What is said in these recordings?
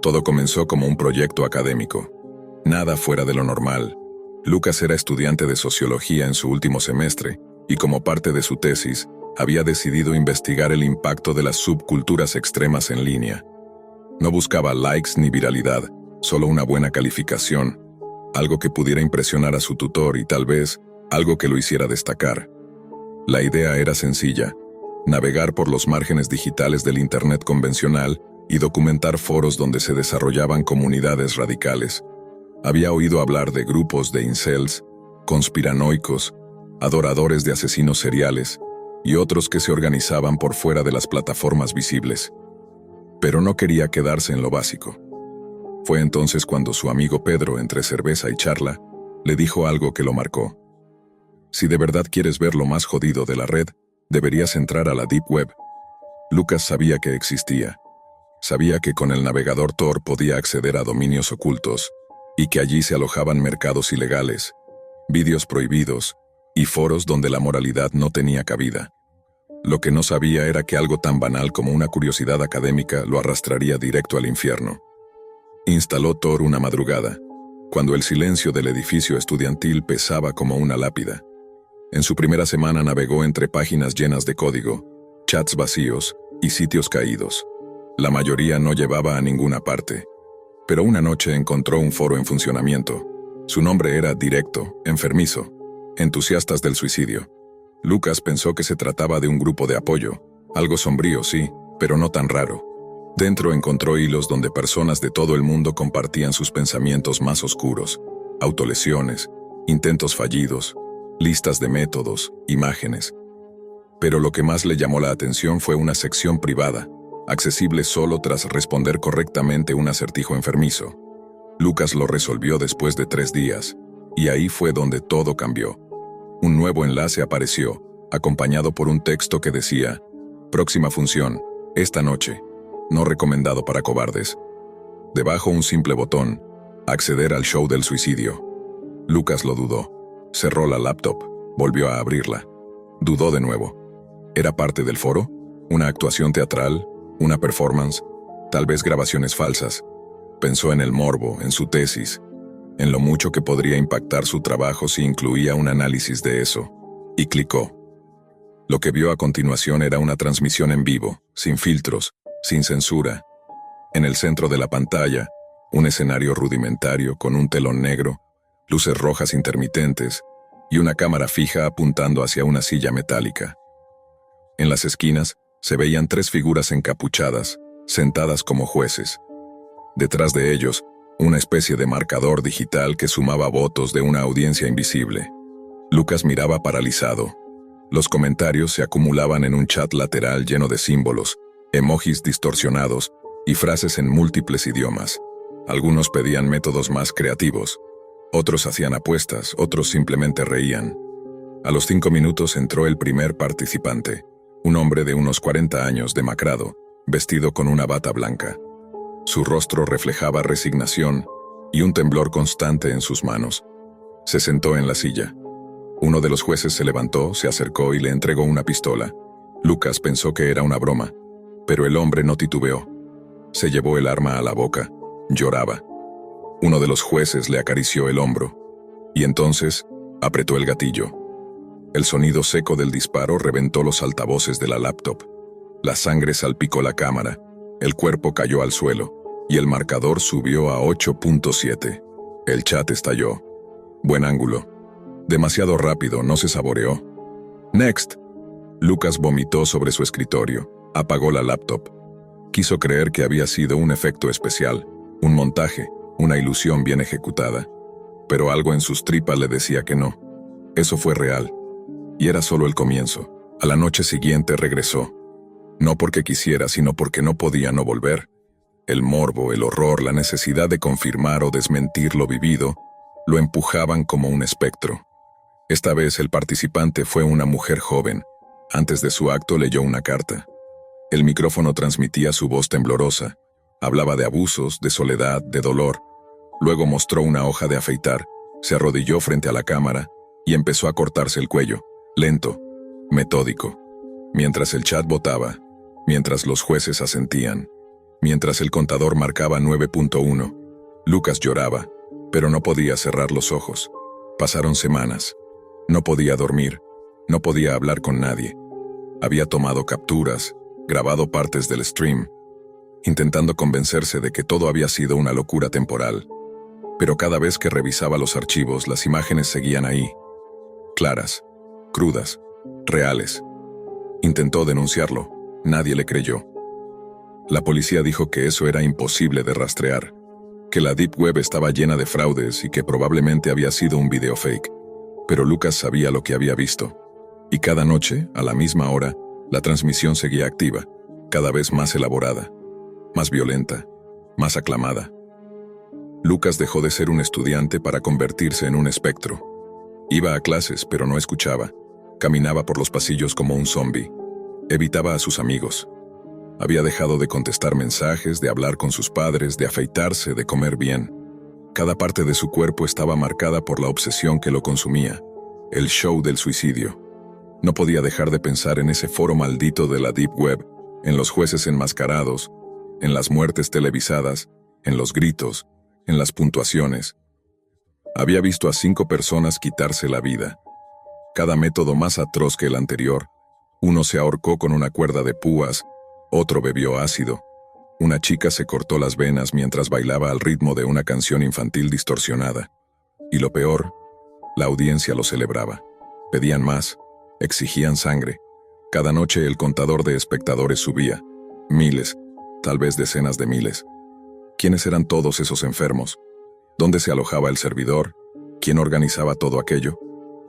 Todo comenzó como un proyecto académico. Nada fuera de lo normal. Lucas era estudiante de sociología en su último semestre, y como parte de su tesis, había decidido investigar el impacto de las subculturas extremas en línea. No buscaba likes ni viralidad, solo una buena calificación, algo que pudiera impresionar a su tutor y tal vez algo que lo hiciera destacar. La idea era sencilla: navegar por los márgenes digitales del Internet convencional y documentar foros donde se desarrollaban comunidades radicales. Había oído hablar de grupos de incels, conspiranoicos, adoradores de asesinos seriales y otros que se organizaban por fuera de las plataformas visibles. Pero no quería quedarse en lo básico. Fue entonces cuando su amigo Pedro, entre cerveza y charla, le dijo algo que lo marcó. Si de verdad quieres ver lo más jodido de la red, deberías entrar a la Deep Web. Lucas sabía que existía. Sabía que con el navegador Tor podía acceder a dominios ocultos y que allí se alojaban mercados ilegales, vídeos prohibidos y foros donde la moralidad no tenía cabida. Lo que no sabía era que algo tan banal como una curiosidad académica lo arrastraría directo al infierno. Instaló Tor una madrugada, cuando el silencio del edificio estudiantil pesaba como una lápida. En su primera semana navegó entre páginas llenas de código, chats vacíos y sitios caídos. La mayoría no llevaba a ninguna parte. Pero una noche encontró un foro en funcionamiento. Su nombre era directo, enfermizo, entusiastas del suicidio. Lucas pensó que se trataba de un grupo de apoyo, algo sombrío, sí, pero no tan raro. Dentro encontró hilos donde personas de todo el mundo compartían sus pensamientos más oscuros, autolesiones, intentos fallidos, listas de métodos, imágenes. Pero lo que más le llamó la atención fue una sección privada, accesible solo tras responder correctamente un acertijo enfermizo. Lucas lo resolvió después de 3 días, y ahí fue donde todo cambió. Un nuevo enlace apareció, acompañado por un texto que decía: próxima función, esta noche, no recomendado para cobardes. Debajo un simple botón: acceder al show del suicidio. Lucas lo dudó. Cerró la laptop, volvió a abrirla. Dudó de nuevo. ¿Era parte del foro? ¿Una actuación teatral? ¿Una performance? Tal vez grabaciones falsas. Pensó en el morbo, en su tesis, en lo mucho que podría impactar su trabajo si incluía un análisis de eso, y clicó. Lo que vio a continuación era una transmisión en vivo, sin filtros, sin censura. En el centro de la pantalla, un escenario rudimentario con un telón negro, luces rojas intermitentes y una cámara fija apuntando hacia una silla metálica. En las esquinas se veían 3 figuras encapuchadas, sentadas como jueces. Detrás de ellos, una especie de marcador digital que sumaba votos de una audiencia invisible. Lucas miraba paralizado. Los comentarios se acumulaban en un chat lateral lleno de símbolos, emojis distorsionados y frases en múltiples idiomas. Algunos pedían métodos más creativos. Otros hacían apuestas, otros simplemente reían. A los 5 minutos entró el primer participante, un hombre de unos 40 años demacrado, vestido con una bata blanca. Su rostro reflejaba resignación y un temblor constante en sus manos. Se sentó en la silla. Uno de los jueces se levantó, se acercó y le entregó una pistola. Lucas pensó que era una broma, pero el hombre no titubeó. Se llevó el arma a la boca. Lloraba. Uno de los jueces le acarició el hombro, y entonces apretó el gatillo. El sonido seco del disparo reventó los altavoces de la laptop. La sangre salpicó la cámara, el cuerpo cayó al suelo, y el marcador subió a 8.7. El chat estalló. Buen ángulo. Demasiado rápido, no se saboreó. Next. Lucas vomitó sobre su escritorio, apagó la laptop. Quiso creer que había sido un efecto especial, un montaje, una ilusión bien ejecutada. Pero algo en sus tripas le decía que no. Eso fue real. Y era solo el comienzo. A la noche siguiente regresó. No porque quisiera, sino porque no podía no volver. El morbo, el horror, la necesidad de confirmar o desmentir lo vivido, lo empujaban como un espectro. Esta vez el participante fue una mujer joven. Antes de su acto leyó una carta. El micrófono transmitía su voz temblorosa. Hablaba de abusos, de soledad, de dolor. Luego mostró una hoja de afeitar, se arrodilló frente a la cámara y empezó a cortarse el cuello, lento, metódico, mientras el chat votaba, mientras los jueces asentían. Mientras el contador marcaba 9.1, Lucas lloraba, pero no podía cerrar los ojos. Pasaron semanas. No podía dormir, no podía hablar con nadie. Había tomado capturas, grabado partes del stream, intentando convencerse de que todo había sido una locura temporal. Pero cada vez que revisaba los archivos, las imágenes seguían ahí. Claras, crudas, reales. Intentó denunciarlo, nadie le creyó. La policía dijo que eso era imposible de rastrear, que la Deep Web estaba llena de fraudes y que probablemente había sido un video fake. Pero Lucas sabía lo que había visto. Y cada noche, a la misma hora, la transmisión seguía activa, cada vez más elaborada, más violenta, más aclamada. Lucas dejó de ser un estudiante para convertirse en un espectro. Iba a clases, pero no escuchaba. Caminaba por los pasillos como un zombi. Evitaba a sus amigos. Había dejado de contestar mensajes, de hablar con sus padres, de afeitarse, de comer bien. Cada parte de su cuerpo estaba marcada por la obsesión que lo consumía, el show del suicidio. No podía dejar de pensar en ese foro maldito de la Deep Web, en los jueces enmascarados, en las muertes televisadas, en los gritos, en las puntuaciones. Había visto a 5 personas quitarse la vida. Cada método más atroz que el anterior. Uno se ahorcó con una cuerda de púas, otro bebió ácido. Una chica se cortó las venas mientras bailaba al ritmo de una canción infantil distorsionada. Y lo peor, la audiencia lo celebraba. Pedían más, exigían sangre. Cada noche el contador de espectadores subía. Miles, tal vez decenas de miles. ¿Quiénes eran todos esos enfermos? ¿Dónde se alojaba el servidor? ¿Quién organizaba todo aquello?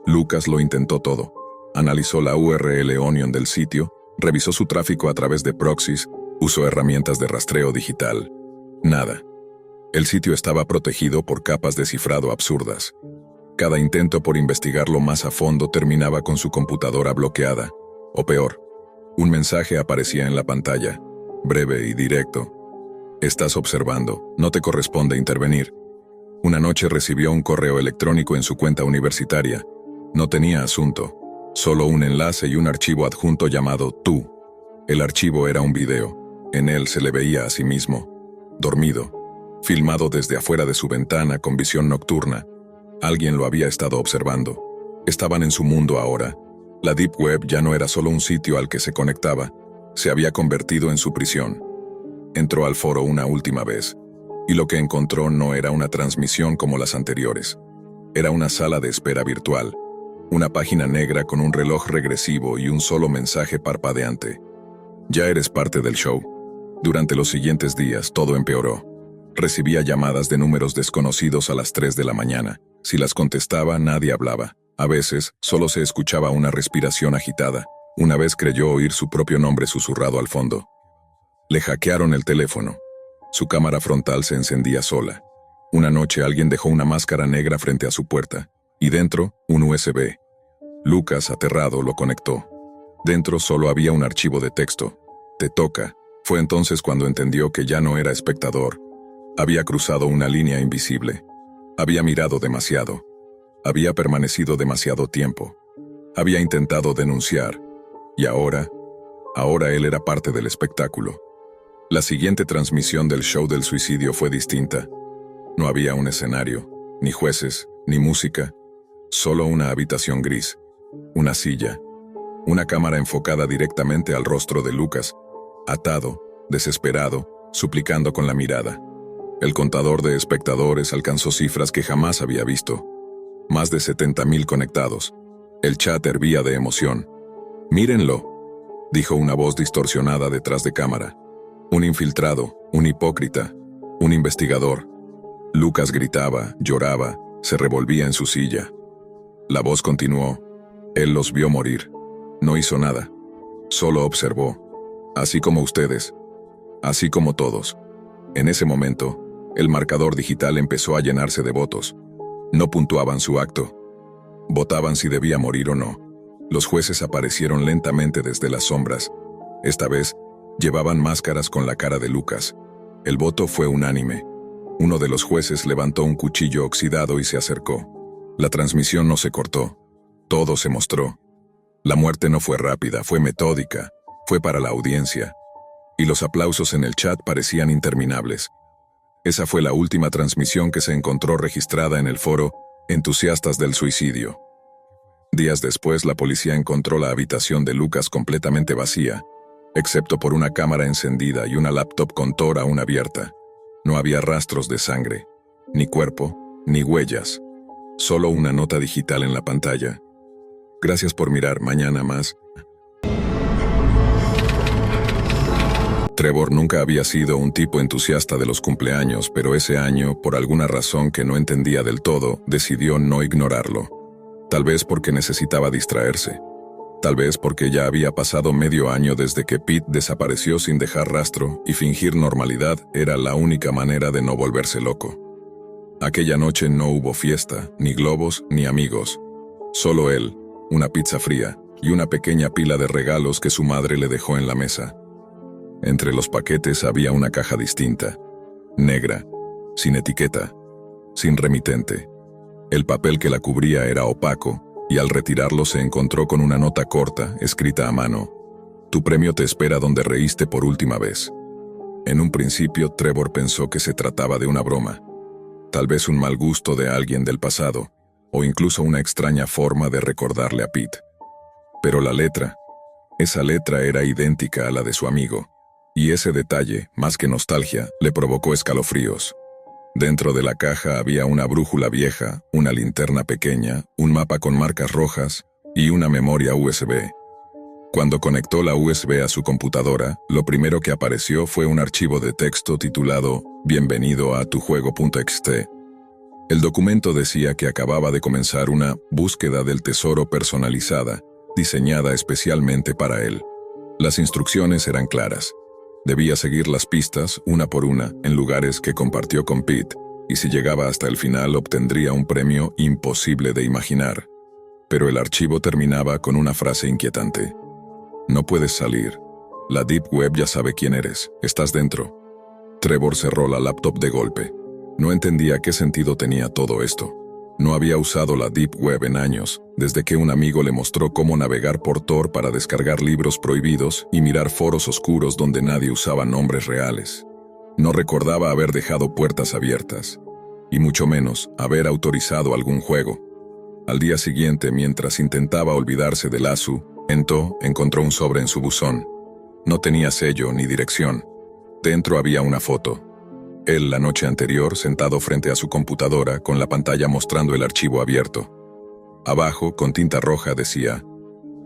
Lucas lo intentó todo. Analizó la URL Onion del sitio, revisó su tráfico a través de proxies, usó herramientas de rastreo digital. Nada. El sitio estaba protegido por capas de cifrado absurdas. Cada intento por investigarlo más a fondo terminaba con su computadora bloqueada. O peor, un mensaje aparecía en la pantalla, breve y directo. Estás observando, no te corresponde intervenir. Una noche recibió un correo electrónico en su cuenta universitaria. No tenía asunto, solo un enlace y un archivo adjunto llamado Tú. El archivo era un video. En él se le veía a sí mismo, dormido, filmado desde afuera de su ventana con visión nocturna. Alguien lo había estado observando. Estaban en su mundo ahora. La Deep Web ya no era solo un sitio al que se conectaba, se había convertido en su prisión. Entró al foro una última vez, y lo que encontró no era una transmisión como las anteriores. Era una sala de espera virtual, una página negra con un reloj regresivo y un solo mensaje parpadeante. Ya eres parte del show. Durante los siguientes días todo empeoró. Recibía llamadas de números desconocidos a las 3 de la mañana. Si las contestaba, nadie hablaba. A veces, solo se escuchaba una respiración agitada. Una vez creyó oír su propio nombre susurrado al fondo. Le hackearon el teléfono. Su cámara frontal se encendía sola. Una noche alguien dejó una máscara negra frente a su puerta, y dentro, un USB. Lucas, aterrado, lo conectó. Dentro solo había un archivo de texto. Te toca. Fue entonces cuando entendió que ya no era espectador. Había cruzado una línea invisible. Había mirado demasiado. Había permanecido demasiado tiempo. Había intentado denunciar. Y ahora él era parte del espectáculo. La siguiente transmisión del show del suicidio fue distinta. No había un escenario, ni jueces, ni música. Solo una habitación gris, una silla, una cámara enfocada directamente al rostro de Lucas, atado, desesperado, suplicando con la mirada. El contador de espectadores alcanzó cifras que jamás había visto. Más de 70,000 conectados. El chat hervía de emoción. «Mírenlo», dijo una voz distorsionada detrás de cámara. Un infiltrado, un hipócrita, un investigador. Lucas gritaba, lloraba, se revolvía en su silla. La voz continuó. Él los vio morir. No hizo nada. Solo observó. Así como ustedes. Así como todos. En ese momento, el marcador digital empezó a llenarse de votos. No puntuaban su acto. Votaban si debía morir o no. Los jueces aparecieron lentamente desde las sombras. Esta vez, llevaban máscaras con la cara de Lucas. El voto fue unánime. Uno de los jueces levantó un cuchillo oxidado y se acercó. La transmisión no se cortó. Todo se mostró. La muerte no fue rápida, fue metódica. Fue para la audiencia. y los aplausos en el chat parecían interminables. Esa fue la última transmisión que se encontró registrada en el foro Entusiastas del Suicidio. Días después, la policía encontró la habitación de Lucas completamente vacía, excepto por una cámara encendida y una laptop con Tor aún abierta. No había rastros de sangre, ni cuerpo, ni huellas. Solo una nota digital en la pantalla. Gracias por mirar, mañana más. Trevor nunca había sido un tipo entusiasta de los cumpleaños, pero ese año, por alguna razón que no entendía del todo, decidió no ignorarlo. Tal vez porque necesitaba distraerse. Tal vez porque ya había pasado medio año desde que Pete desapareció sin dejar rastro y fingir normalidad era la única manera de no volverse loco. Aquella noche no hubo fiesta, ni globos, ni amigos. Solo él, una pizza fría y una pequeña pila de regalos que su madre le dejó en la mesa. Entre los paquetes había una caja distinta, negra, sin etiqueta, sin remitente. El papel que la cubría era opaco, y al retirarlo se encontró con una nota corta, escrita a mano. Tu premio te espera donde reíste por última vez. En un principio, Trevor pensó que se trataba de una broma. Tal vez un mal gusto de alguien del pasado, o incluso una extraña forma de recordarle a Pete. Pero esa letra era idéntica a la de su amigo. Y ese detalle, más que nostalgia, le provocó escalofríos. Dentro de la caja había una brújula vieja, una linterna pequeña, un mapa con marcas rojas y una memoria USB. Cuando conectó la USB a su computadora, lo primero que apareció fue un archivo de texto titulado Bienvenido a tujuego.txt. El documento decía que acababa de comenzar una búsqueda del tesoro personalizada, diseñada especialmente para él. Las instrucciones eran claras. Debía seguir las pistas, una por una, en lugares que compartió con Pete, y si llegaba hasta el final obtendría un premio imposible de imaginar. Pero el archivo terminaba con una frase inquietante. No puedes salir. La Deep Web ya sabe quién eres. Estás dentro. Trevor cerró la laptop de golpe. No entendía qué sentido tenía todo esto. No había usado la Deep Web en años, desde que un amigo le mostró cómo navegar por Tor para descargar libros prohibidos y mirar foros oscuros donde nadie usaba nombres reales. No recordaba haber dejado puertas abiertas, y mucho menos haber autorizado algún juego. Al día siguiente, mientras intentaba olvidarse del ASU, encontró un sobre en su buzón. No tenía sello ni dirección. Dentro había una foto. Él, la noche anterior, sentado frente a su computadora, con la pantalla mostrando el archivo abierto. Abajo, con tinta roja, decía: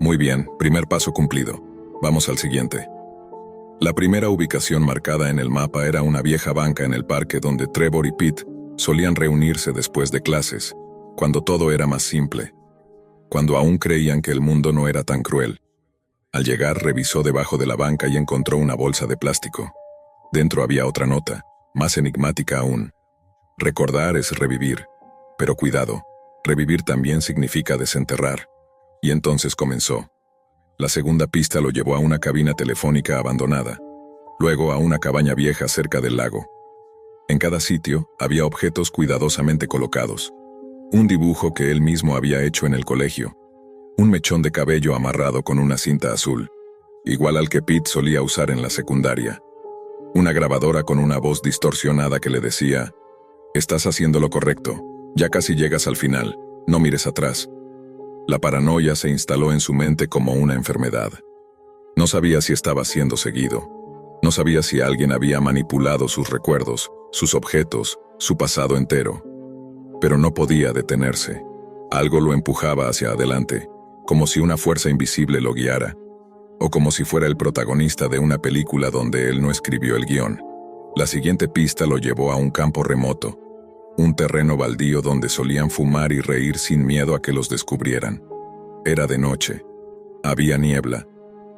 Muy bien, primer paso cumplido. Vamos al siguiente. La primera ubicación marcada en el mapa era una vieja banca en el parque donde Trevor y Pete solían reunirse después de clases, cuando todo era más simple, cuando aún creían que el mundo no era tan cruel. Al llegar, revisó debajo de la banca y encontró una bolsa de plástico. Dentro había otra nota, más enigmática aún. Recordar es revivir, pero cuidado, revivir también significa desenterrar. Y entonces comenzó. La segunda pista lo llevó a una cabina telefónica abandonada, luego a una cabaña vieja cerca del lago. En cada sitio había objetos cuidadosamente colocados. Un dibujo que él mismo había hecho en el colegio. Un mechón de cabello amarrado con una cinta azul, igual al que Pete solía usar en la secundaria. Una grabadora con una voz distorsionada que le decía: Estás haciendo lo correcto, ya casi llegas al final, no mires atrás. La paranoia se instaló en su mente como una enfermedad. No sabía si estaba siendo seguido. No sabía si alguien había manipulado sus recuerdos, sus objetos, su pasado entero. Pero no podía detenerse. Algo lo empujaba hacia adelante, como si una fuerza invisible lo guiara, o como si fuera el protagonista de una película donde él no escribió el guión. La siguiente pista lo llevó a un campo remoto, un terreno baldío donde solían fumar y reír sin miedo a que los descubrieran. Era de noche, había niebla,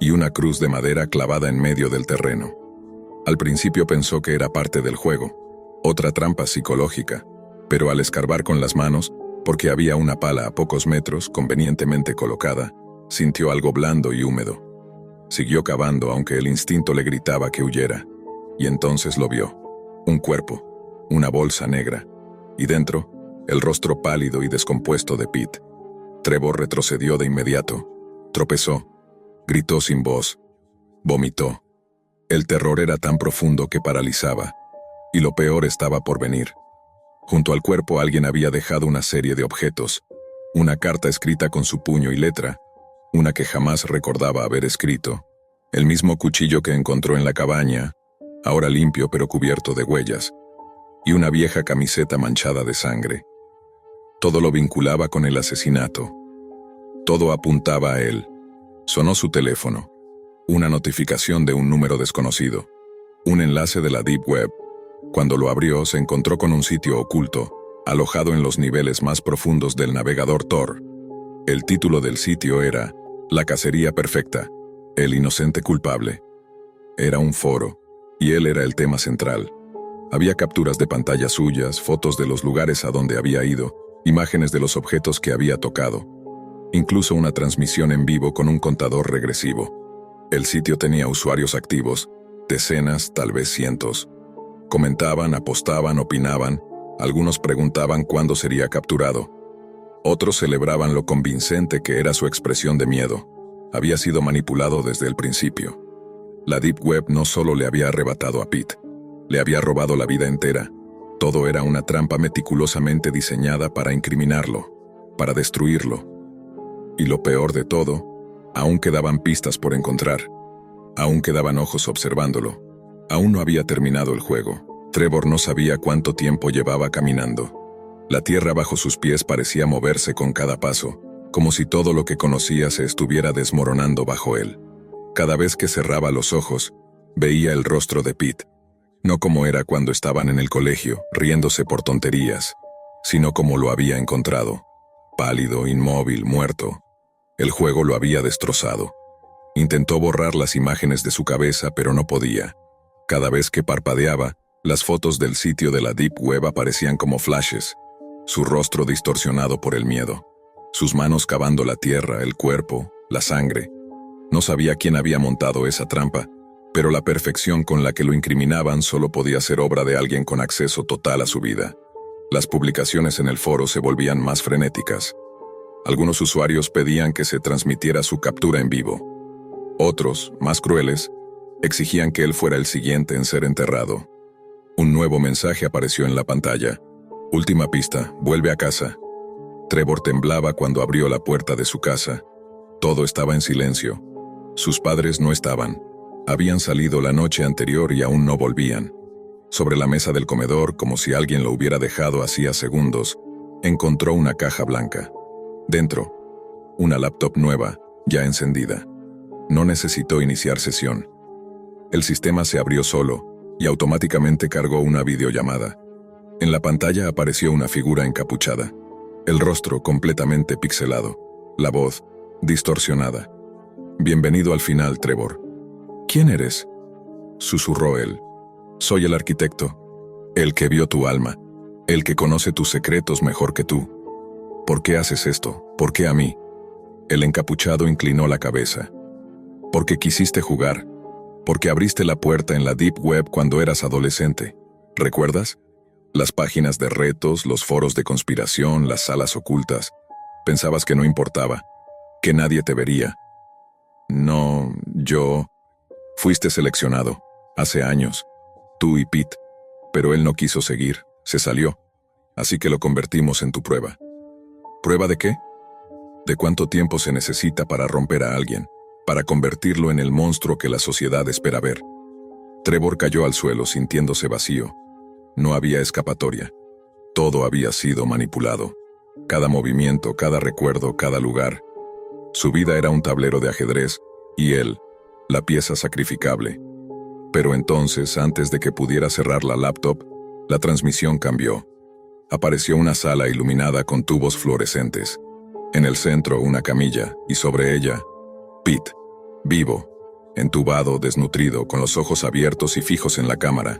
y una cruz de madera clavada en medio del terreno. Al principio pensó que era parte del juego, otra trampa psicológica, pero al escarbar con las manos, porque había una pala a pocos metros convenientemente colocada, sintió algo blando y húmedo. Siguió cavando aunque el instinto le gritaba que huyera, y entonces lo vio. Un cuerpo, una bolsa negra, y dentro, el rostro pálido y descompuesto de Pete. Trevor retrocedió de inmediato, tropezó, gritó sin voz, vomitó. El terror era tan profundo que paralizaba, y lo peor estaba por venir. Junto al cuerpo alguien había dejado una serie de objetos, una carta escrita con su puño y letra, una que jamás recordaba haber escrito, el mismo cuchillo que encontró en la cabaña, ahora limpio pero cubierto de huellas, y una vieja camiseta manchada de sangre. Todo lo vinculaba con el asesinato. Todo apuntaba a él. Sonó su teléfono. Una notificación de un número desconocido. Un enlace de la Deep Web. Cuando lo abrió, se encontró con un sitio oculto, alojado en los niveles más profundos del navegador Tor. El título del sitio era La cacería perfecta, el inocente culpable. Era un foro, y él era el tema central. Había capturas de pantalla suyas, fotos de los lugares a donde había ido, imágenes de los objetos que había tocado, incluso una transmisión en vivo con un contador regresivo. El sitio tenía usuarios activos, decenas, tal vez cientos. Comentaban, apostaban, opinaban, algunos preguntaban cuándo sería capturado. Otros celebraban lo convincente que era su expresión de miedo. Había sido manipulado desde el principio. La Deep Web no solo le había arrebatado a Pete, le había robado la vida entera. Todo era una trampa meticulosamente diseñada para incriminarlo, para destruirlo. Y lo peor de todo, aún quedaban pistas por encontrar. Aún quedaban ojos observándolo. Aún no había terminado el juego. Trevor no sabía cuánto tiempo llevaba caminando. La tierra bajo sus pies parecía moverse con cada paso, como si todo lo que conocía se estuviera desmoronando bajo él. Cada vez que cerraba los ojos, veía el rostro de Pete. No como era cuando estaban en el colegio, riéndose por tonterías, sino como lo había encontrado. Pálido, inmóvil, muerto. El juego lo había destrozado. Intentó borrar las imágenes de su cabeza, pero no podía. Cada vez que parpadeaba, las fotos del sitio de la Deep Web aparecían como flashes, su rostro distorsionado por el miedo, sus manos cavando la tierra, el cuerpo, la sangre. No sabía quién había montado esa trampa, pero la perfección con la que lo incriminaban solo podía ser obra de alguien con acceso total a su vida. Las publicaciones en el foro se volvían más frenéticas. Algunos usuarios pedían que se transmitiera su captura en vivo. Otros, más crueles, exigían que él fuera el siguiente en ser enterrado. Un nuevo mensaje apareció en la pantalla. Última pista, vuelve a casa. Trevor temblaba cuando abrió la puerta de su casa. Todo estaba en silencio. Sus padres no estaban. Habían salido la noche anterior y aún no volvían. Sobre la mesa del comedor, como si alguien lo hubiera dejado hacía segundos, encontró una caja blanca. Dentro, una laptop nueva, ya encendida. No necesitó iniciar sesión. El sistema se abrió solo y automáticamente cargó una videollamada. En la pantalla apareció una figura encapuchada, el rostro completamente pixelado, la voz distorsionada. «Bienvenido al final, Trevor». «¿Quién eres?», susurró él. «Soy el arquitecto, el que vio tu alma, el que conoce tus secretos mejor que tú. ¿Por qué haces esto? ¿Por qué a mí?». El encapuchado inclinó la cabeza. «Porque quisiste jugar, porque abriste la puerta en la Deep Web cuando eras adolescente. ¿Recuerdas? Las páginas de retos, los foros de conspiración, las salas ocultas. Pensabas que no importaba, que nadie te vería. No, yo... Fuiste seleccionado, hace años, tú y Pete, pero él no quiso seguir, se salió, así que lo convertimos en tu prueba». ¿Prueba de qué? De cuánto tiempo se necesita para romper a alguien, para convertirlo en el monstruo que la sociedad espera ver. Trevor cayó al suelo sintiéndose vacío. No había escapatoria. Todo había sido manipulado. Cada movimiento, cada recuerdo, cada lugar. Su vida era un tablero de ajedrez, y él, la pieza sacrificable. Pero entonces, antes de que pudiera cerrar la laptop, la transmisión cambió. Apareció una sala iluminada con tubos fluorescentes. En el centro, una camilla, y sobre ella, Pete, vivo, entubado, desnutrido, con los ojos abiertos y fijos en la cámara.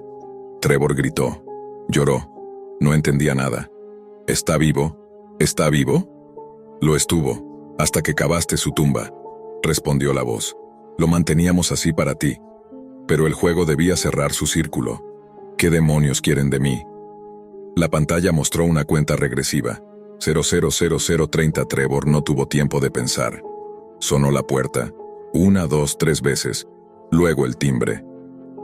Trevor gritó, lloró, no entendía nada. ¿Está vivo? ¿Está vivo? Lo estuvo, hasta que cavaste su tumba, respondió la voz. Lo manteníamos así para ti. Pero el juego debía cerrar su círculo. ¿Qué demonios quieren de mí? La pantalla mostró una cuenta regresiva. 000030. Trevor no tuvo tiempo de pensar. Sonó la puerta, 1, 2, 3 veces, luego el timbre.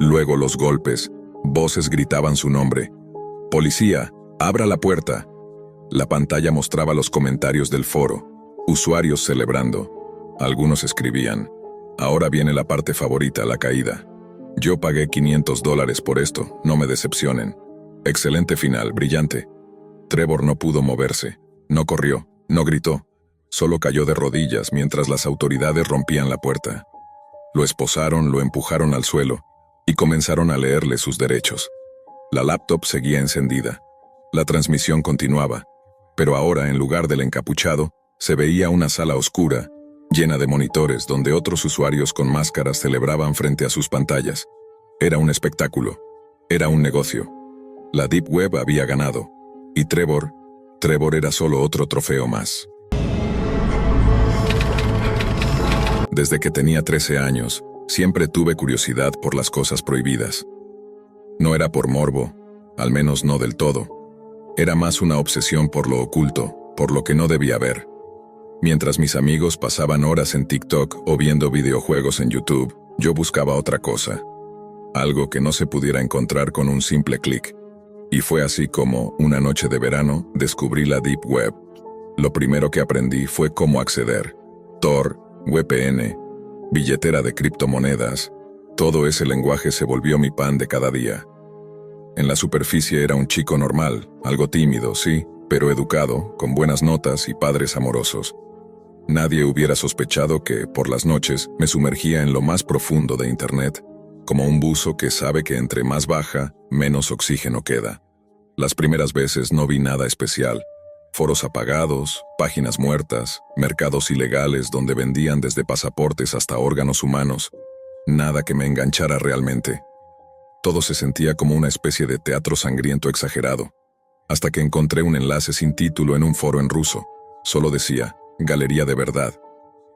Luego los golpes, voces gritaban su nombre. «Policía, abra la puerta». La pantalla mostraba los comentarios del foro, usuarios celebrando. Algunos escribían: «Ahora viene la parte favorita, la caída. Yo pagué $500 por esto, no me decepcionen. Excelente final, brillante». Trevor no pudo moverse, no corrió, no gritó, solo cayó de rodillas mientras las autoridades rompían la puerta. Lo esposaron, lo empujaron al suelo y comenzaron a leerle sus derechos. La laptop seguía encendida. La transmisión continuaba, pero ahora, en lugar del encapuchado, se veía una sala oscura, llena de monitores donde otros usuarios con máscaras celebraban frente a sus pantallas. Era un espectáculo. Era un negocio. La Deep Web había ganado. Y Trevor era solo otro trofeo más. Desde que tenía 13 años, siempre tuve curiosidad por las cosas prohibidas. No era por morbo, al menos no del todo. Era más una obsesión por lo oculto, por lo que no debía ver. Mientras mis amigos pasaban horas en TikTok o viendo videojuegos en YouTube, yo buscaba otra cosa. Algo que no se pudiera encontrar con un simple clic. Y fue así como, una noche de verano, descubrí la Deep Web. Lo primero que aprendí fue cómo acceder. Tor, VPN, billetera de criptomonedas, todo ese lenguaje se volvió mi pan de cada día. En la superficie era un chico normal, algo tímido, sí, pero educado, con buenas notas y padres amorosos. Nadie hubiera sospechado que, por las noches, me sumergía en lo más profundo de Internet, como un buzo que sabe que entre más baja, menos oxígeno queda. Las primeras veces no vi nada especial. Foros apagados, páginas muertas, mercados ilegales donde vendían desde pasaportes hasta órganos humanos. Nada que me enganchara realmente. Todo se sentía como una especie de teatro sangriento exagerado. Hasta que encontré un enlace sin título en un foro en ruso. Solo decía, Galería de Verdad.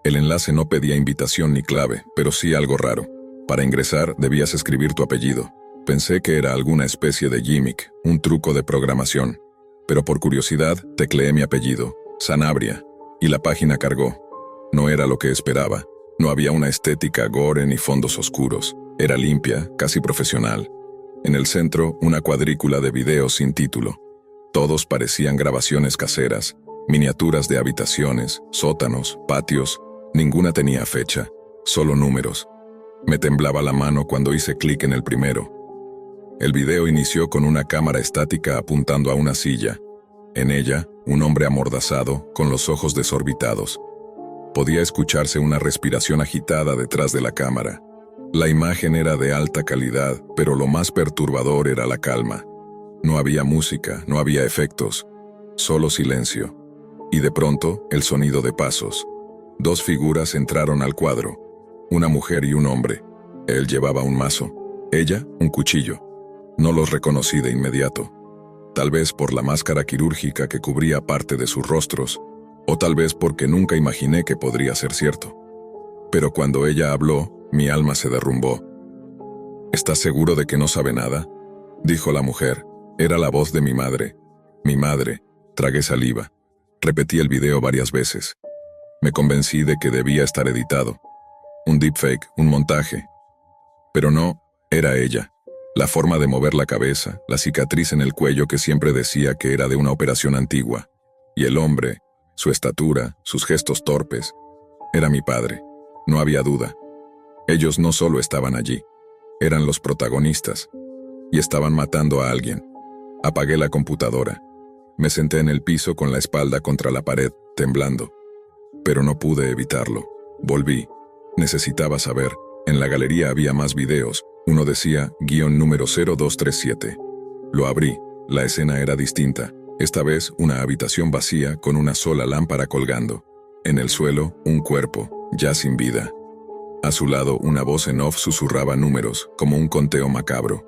El enlace no pedía invitación ni clave, pero sí algo raro. Para ingresar, debías escribir tu apellido. Pensé que era alguna especie de gimmick, un truco de programación. Pero por curiosidad, tecleé mi apellido, Sanabria, y la página cargó. No era lo que esperaba. No había una estética gore ni fondos oscuros. Era limpia, casi profesional. En el centro, una cuadrícula de videos sin título. Todos parecían grabaciones caseras, miniaturas de habitaciones, sótanos, patios. Ninguna tenía fecha, solo números. Me temblaba la mano cuando hice clic en el primero. El video inició con una cámara estática apuntando a una silla. En ella, un hombre amordazado, con los ojos desorbitados. Podía escucharse una respiración agitada detrás de la cámara. La imagen era de alta calidad, pero lo más perturbador era la calma. No había música, no había efectos, solo silencio. Y de pronto, el sonido de pasos. Dos figuras entraron al cuadro, una mujer y un hombre. Él llevaba un mazo, ella un cuchillo. No los reconocí de inmediato. Tal vez por la máscara quirúrgica que cubría parte de sus rostros, o tal vez porque nunca imaginé que podría ser cierto. Pero cuando ella habló, mi alma se derrumbó. ¿Estás seguro de que no sabe nada?, dijo la mujer. Era la voz de mi madre. Mi madre. Tragué saliva. Repetí el video varias veces. Me convencí de que debía estar editado. Un deepfake, un montaje. Pero no, era ella. La forma de mover la cabeza, la cicatriz en el cuello que siempre decía que era de una operación antigua. Y el hombre, su estatura, sus gestos torpes. Era mi padre. No había duda. Ellos no solo estaban allí. Eran los protagonistas. Y estaban matando a alguien. Apagué la computadora. Me senté en el piso con la espalda contra la pared, temblando. Pero no pude evitarlo. Volví. Necesitaba saber. En la galería había más videos. Uno decía, número 0237. Lo abrí. La escena era distinta. Esta vez, una habitación vacía con una sola lámpara colgando. En el suelo, un cuerpo, ya sin vida. A su lado, una voz en off susurraba números, como un conteo macabro.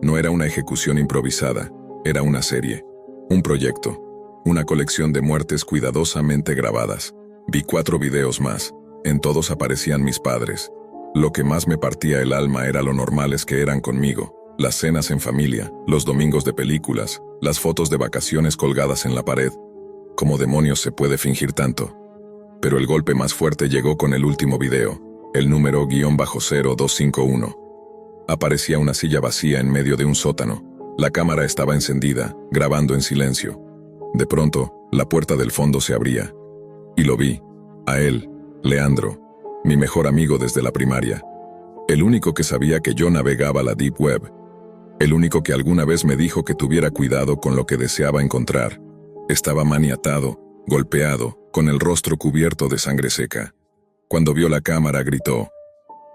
No era una ejecución improvisada, era una serie. Un proyecto. Una colección de muertes cuidadosamente grabadas. Vi 4 videos más. En todos aparecían mis padres. Lo que más me partía el alma era lo normales que eran conmigo. Las cenas en familia, los domingos de películas, las fotos de vacaciones colgadas en la pared. ¿Cómo demonios se puede fingir tanto? Pero el golpe más fuerte llegó con el último video, el número _0251. Aparecía una silla vacía en medio de un sótano. La cámara estaba encendida, grabando en silencio. De pronto, la puerta del fondo se abría. Y lo vi. A él, Leandro, mi mejor amigo desde la primaria. El único que sabía que yo navegaba la Deep Web. El único que alguna vez me dijo que tuviera cuidado con lo que deseaba encontrar. Estaba maniatado, golpeado, con el rostro cubierto de sangre seca. Cuando vio la cámara gritó: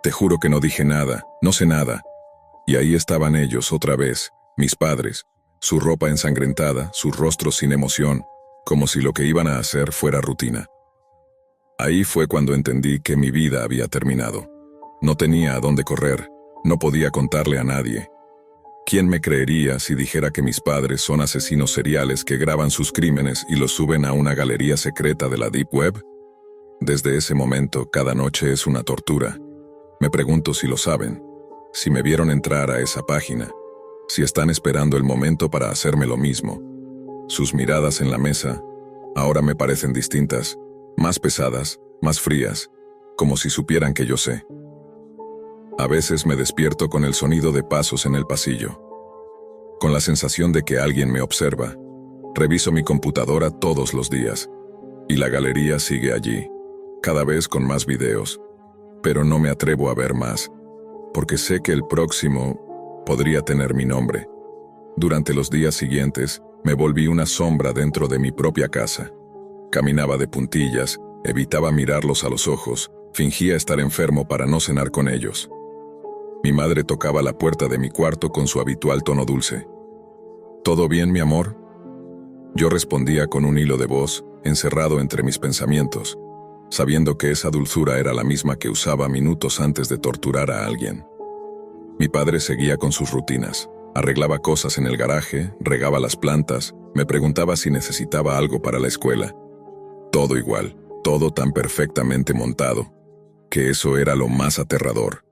«Te juro que no dije nada, no sé nada». Y ahí estaban ellos otra vez, mis padres, su ropa ensangrentada, sus rostros sin emoción, como si lo que iban a hacer fuera rutina. Ahí fue cuando entendí que mi vida había terminado. No tenía a dónde correr, no podía contarle a nadie. ¿Quién me creería si dijera que mis padres son asesinos seriales que graban sus crímenes y los suben a una galería secreta de la Deep Web? Desde ese momento, cada noche es una tortura. Me pregunto si lo saben, si me vieron entrar a esa página, si están esperando el momento para hacerme lo mismo. Sus miradas en la mesa ahora me parecen distintas, más pesadas, más frías, como si supieran que yo sé. A veces me despierto con el sonido de pasos en el pasillo, con la sensación de que alguien me observa. Reviso mi computadora todos los días, y la galería sigue allí, cada vez con más videos, pero no me atrevo a ver más, porque sé que el próximo podría tener mi nombre. Durante los días siguientes, me volví una sombra dentro de mi propia casa. Caminaba de puntillas, evitaba mirarlos a los ojos, fingía estar enfermo para no cenar con ellos. Mi madre tocaba la puerta de mi cuarto con su habitual tono dulce. «¿Todo bien, mi amor?». Yo respondía con un hilo de voz, encerrado entre mis pensamientos, sabiendo que esa dulzura era la misma que usaba minutos antes de torturar a alguien. Mi padre seguía con sus rutinas. Arreglaba cosas en el garaje, regaba las plantas, me preguntaba si necesitaba algo para la escuela. Todo igual, todo tan perfectamente montado, que eso era lo más aterrador.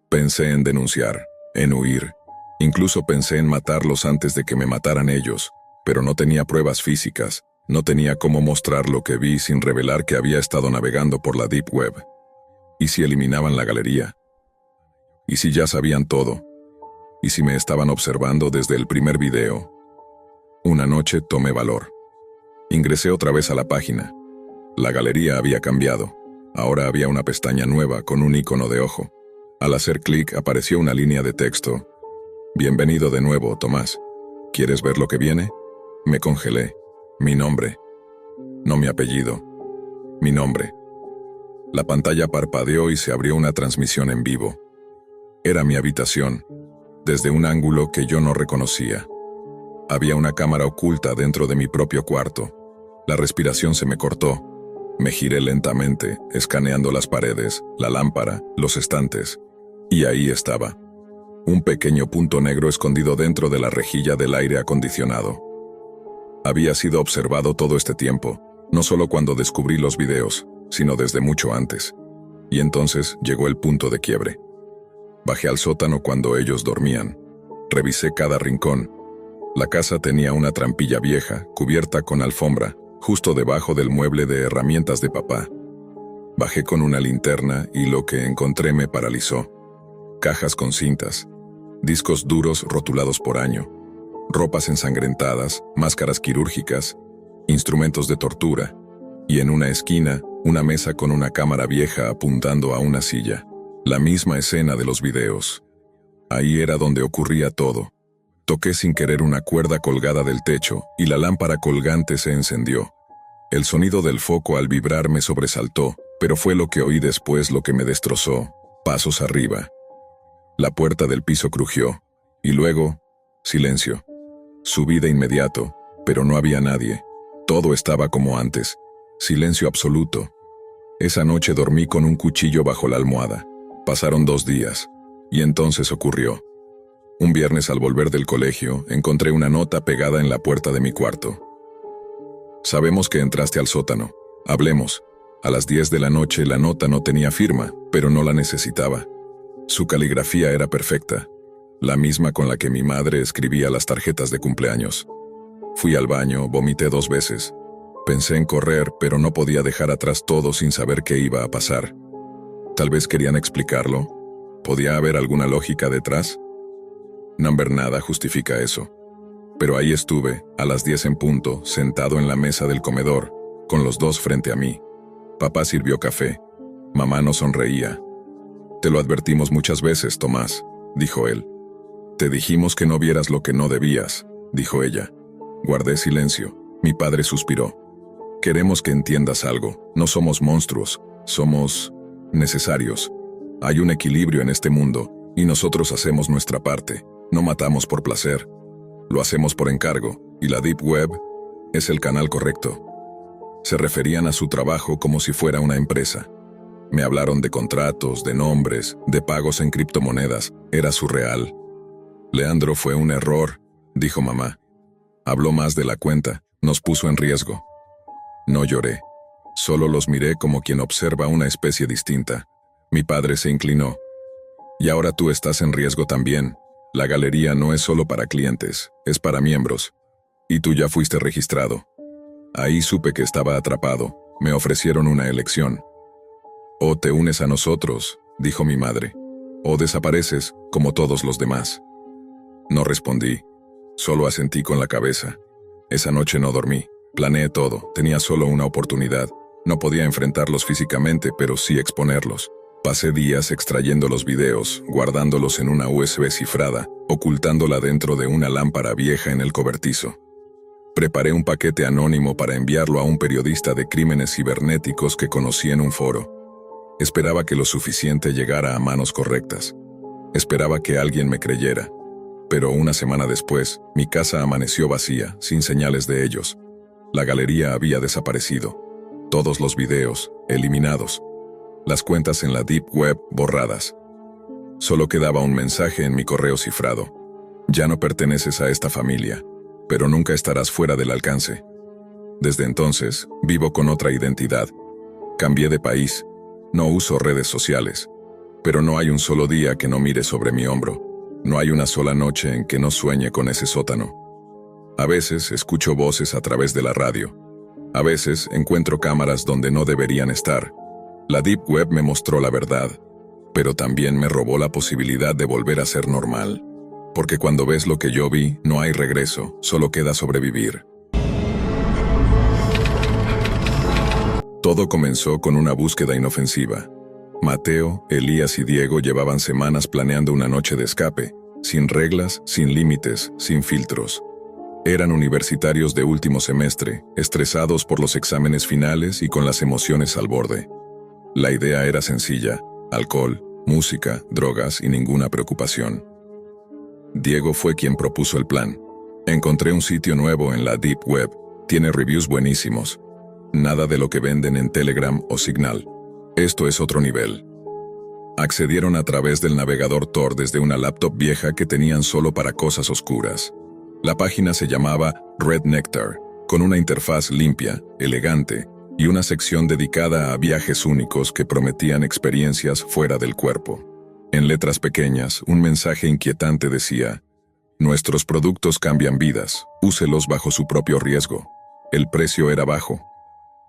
Pensé en denunciar, en huir, incluso pensé en matarlos antes de que me mataran ellos, pero no tenía pruebas físicas, no tenía cómo mostrar lo que vi sin revelar que había estado navegando por la Deep Web. ¿Y si eliminaban la galería? ¿Y si ya sabían todo? ¿Y si me estaban observando desde el primer video? Una noche tomé valor. Ingresé otra vez a la página. La galería había cambiado. Ahora había una pestaña nueva con un icono de ojo. Al hacer clic apareció una línea de texto. «Bienvenido de nuevo, Tomás. ¿Quieres ver lo que viene?». Me congelé. Mi nombre. No mi apellido. Mi nombre. La pantalla parpadeó y se abrió una transmisión en vivo. Era mi habitación, desde un ángulo que yo no reconocía. Había una cámara oculta dentro de mi propio cuarto. La respiración se me cortó. Me giré lentamente, escaneando las paredes, la lámpara, los estantes. Y ahí estaba. Un pequeño punto negro escondido dentro de la rejilla del aire acondicionado. Había sido observado todo este tiempo, no solo cuando descubrí los videos, sino desde mucho antes. Y entonces llegó el punto de quiebre. Bajé al sótano cuando ellos dormían. Revisé cada rincón. La casa tenía una trampilla vieja, cubierta con alfombra, justo debajo del mueble de herramientas de papá. Bajé con una linterna y lo que encontré me paralizó. Cajas con cintas, discos duros rotulados por año, ropas ensangrentadas, máscaras quirúrgicas, instrumentos de tortura, y en una esquina, una mesa con una cámara vieja apuntando a una silla. La misma escena de los videos. Ahí era donde ocurría todo. Toqué sin querer una cuerda colgada del techo y la lámpara colgante se encendió. El sonido del foco al vibrar me sobresaltó, pero fue lo que oí después lo que me destrozó. Pasos arriba. La puerta del piso crujió, y luego, silencio. Subí de inmediato, pero no había nadie. Todo estaba como antes. Silencio absoluto. Esa noche dormí con un cuchillo bajo la almohada. Pasaron 2 días, y entonces ocurrió. Un viernes al volver del colegio, encontré una nota pegada en la puerta de mi cuarto. «Sabemos que entraste al sótano. Hablemos». A las 10 de la noche la nota no tenía firma, pero no la necesitaba. Su caligrafía era perfecta, la misma con la que mi madre escribía las tarjetas de cumpleaños. Fui al baño, vomité 2 veces. Pensé en correr, pero no podía dejar atrás todo sin saber qué iba a pasar. Tal vez querían explicarlo, ¿Podía haber alguna lógica detrás? No ver nada justifica eso. Pero ahí estuve, a las 10 en punto, sentado en la mesa del comedor, con los dos frente a mí. Papá sirvió café. Mamá no sonreía. Te lo advertimos muchas veces, Tomás, dijo él. Te dijimos que no vieras lo que no debías, dijo ella. Guardé silencio. Mi padre suspiró. Queremos que entiendas algo. No somos monstruos. Somos necesarios. Hay un equilibrio en este mundo, y nosotros hacemos nuestra parte. No matamos por placer. Lo hacemos por encargo, y la Deep Web es el canal correcto. Se referían a su trabajo como si fuera una empresa. Me hablaron de contratos, de nombres, de pagos en criptomonedas. Era surreal. Leandro, fue un error, dijo mamá. Habló más de la cuenta, nos puso en riesgo. No lloré. Solo los miré como quien observa una especie distinta. Mi padre se inclinó. Y ahora tú estás en riesgo también. La galería no es solo para clientes, es para miembros. Y tú ya fuiste registrado. Ahí supe que estaba atrapado. Me ofrecieron una elección. O te unes a nosotros, dijo mi madre, o desapareces, como todos los demás. No respondí. Solo asentí con la cabeza. Esa noche no dormí. Planeé todo. Tenía solo una oportunidad. No podía enfrentarlos físicamente, pero sí exponerlos. Pasé días extrayendo los videos, guardándolos en una USB cifrada, ocultándola dentro de una lámpara vieja en el cobertizo. Preparé un paquete anónimo para enviarlo a un periodista de crímenes cibernéticos que conocí en un foro. Esperaba que lo suficiente llegara a manos correctas. Esperaba que alguien me creyera. Pero una semana después, mi casa amaneció vacía, sin señales de ellos. La galería había desaparecido. Todos los videos, eliminados. Las cuentas en la Deep Web, borradas. Solo quedaba un mensaje en mi correo cifrado. Ya no perteneces a esta familia, pero nunca estarás fuera del alcance. Desde entonces, vivo con otra identidad. Cambié de país. No uso redes sociales. Pero no hay un solo día que no mire sobre mi hombro. No hay una sola noche en que no sueñe con ese sótano. A veces escucho voces a través de la radio. A veces encuentro cámaras donde no deberían estar. La Deep Web me mostró la verdad, pero también me robó la posibilidad de volver a ser normal. Porque cuando ves lo que yo vi, no hay regreso, solo queda sobrevivir. Todo comenzó con una búsqueda inofensiva. Mateo, Elías y Diego llevaban semanas planeando una noche de escape, sin reglas, sin límites, sin filtros. Eran universitarios de último semestre, estresados por los exámenes finales y con las emociones al borde. La idea era sencilla: alcohol, música, drogas y ninguna preocupación. Diego fue quien propuso el plan. Encontré un sitio nuevo en la Deep Web. Tiene reviews buenísimos. Nada de lo que venden en Telegram o Signal. Esto es otro nivel. Accedieron a través del navegador Tor desde una laptop vieja que tenían solo para cosas oscuras. La página se llamaba Red Nectar, con una interfaz limpia, elegante, y una sección dedicada a viajes únicos que prometían experiencias fuera del cuerpo. En letras pequeñas, un mensaje inquietante decía: nuestros productos cambian vidas, úselos bajo su propio riesgo. El precio era bajo.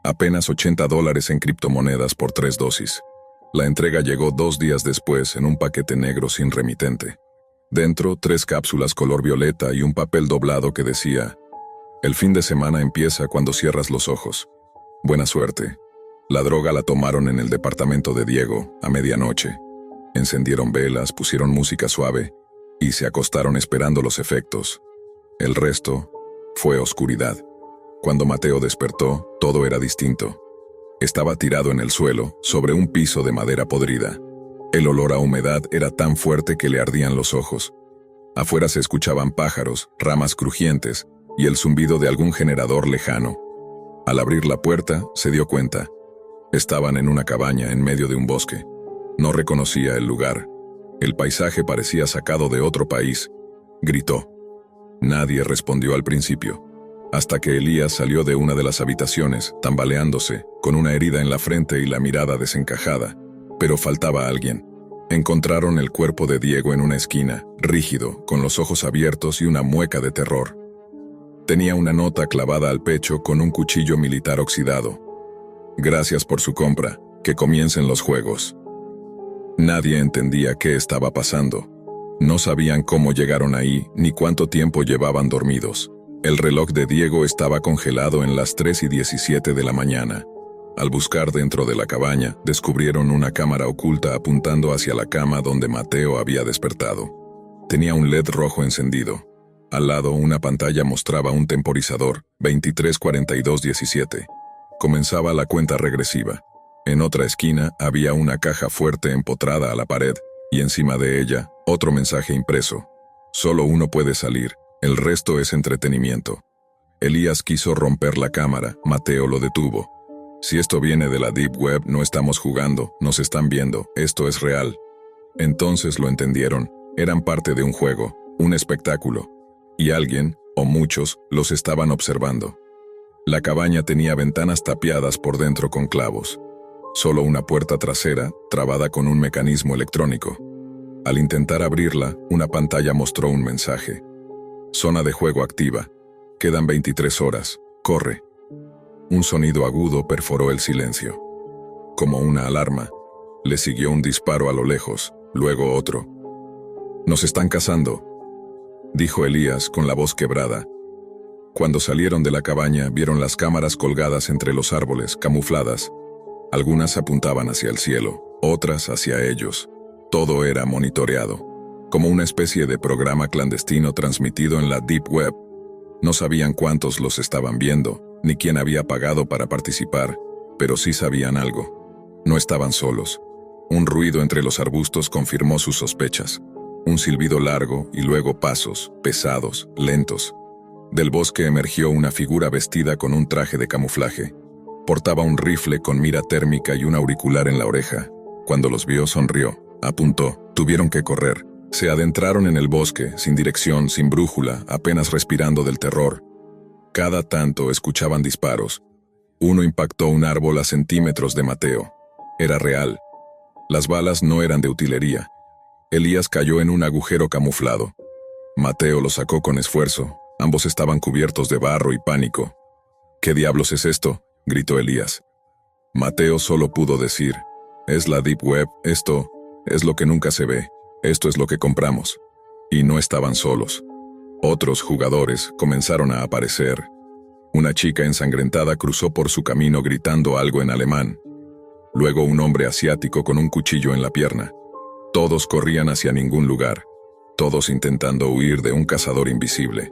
Apenas $80 en criptomonedas por 3 dosis. La entrega llegó 2 días después en un paquete negro sin remitente. Dentro, 3 cápsulas color violeta y un papel doblado que decía: el fin de semana empieza cuando cierras los ojos. Buena suerte. La droga la tomaron en el departamento de Diego, a medianoche. Encendieron velas, pusieron música suave y se acostaron esperando los efectos. El resto fue oscuridad. Cuando Mateo despertó, todo era distinto. Estaba tirado en el suelo, sobre un piso de madera podrida. El olor a humedad era tan fuerte que le ardían los ojos. Afuera se escuchaban pájaros, ramas crujientes y el zumbido de algún generador lejano. Al abrir la puerta, se dio cuenta. Estaban en una cabaña en medio de un bosque. No reconocía el lugar. El paisaje parecía sacado de otro país. Gritó. Nadie respondió al principio, hasta que Elías salió de una de las habitaciones, tambaleándose, con una herida en la frente y la mirada desencajada. Pero faltaba alguien. Encontraron el cuerpo de Diego en una esquina, rígido, con los ojos abiertos y una mueca de terror. Tenía una nota clavada al pecho con un cuchillo militar oxidado. Gracias por su compra, que comiencen los juegos. Nadie entendía qué estaba pasando. No sabían cómo llegaron ahí ni cuánto tiempo llevaban dormidos. El reloj de Diego estaba congelado en las 3:17 de la mañana. Al buscar dentro de la cabaña, descubrieron una cámara oculta apuntando hacia la cama donde Mateo había despertado. Tenía un LED rojo encendido. Al lado, una pantalla mostraba un temporizador, 23:42:17. Comenzaba la cuenta regresiva. En otra esquina había una caja fuerte empotrada a la pared, y encima de ella, otro mensaje impreso. Solo uno puede salir, el resto es entretenimiento. Elías quiso romper la cámara, Mateo lo detuvo. Si esto viene de la Deep Web, no estamos jugando, nos están viendo, esto es real. Entonces lo entendieron, eran parte de un juego, un espectáculo. Y alguien, o muchos, los estaban observando. La cabaña tenía ventanas tapiadas por dentro con clavos. Solo una puerta trasera, trabada con un mecanismo electrónico. Al intentar abrirla, una pantalla mostró un mensaje. Zona de juego activa. Quedan 23 horas. Corre. Un sonido agudo perforó el silencio. Como una alarma. Le siguió un disparo a lo lejos, luego otro. «Nos están cazando», dijo Elías con la voz quebrada. Cuando salieron de la cabaña, vieron las cámaras colgadas entre los árboles, camufladas. Algunas apuntaban hacia el cielo, otras hacia ellos. Todo era monitoreado, como una especie de programa clandestino transmitido en la Deep Web. No sabían cuántos los estaban viendo, ni quién había pagado para participar, pero sí sabían algo. No estaban solos. Un ruido entre los arbustos confirmó sus sospechas. Un silbido largo y luego pasos, pesados, lentos. Del bosque emergió una figura vestida con un traje de camuflaje. Portaba un rifle con mira térmica y un auricular en la oreja. Cuando los vio, sonrió, apuntó. Tuvieron que correr. Se adentraron en el bosque, sin dirección, sin brújula, apenas respirando del terror. Cada tanto escuchaban disparos. Uno impactó un árbol a centímetros de Mateo. Era real. Las balas no eran de utilería. Elías cayó en un agujero camuflado. Mateo lo sacó con esfuerzo. Ambos estaban cubiertos de barro y pánico. «¿Qué diablos es esto?», gritó Elías. Mateo solo pudo decir, «Es la Deep Web, esto es lo que nunca se ve, esto es lo que compramos». Y no estaban solos. Otros jugadores comenzaron a aparecer. Una chica ensangrentada cruzó por su camino gritando algo en alemán. Luego un hombre asiático con un cuchillo en la pierna. Todos corrían hacia ningún lugar, todos intentando huir de un cazador invisible.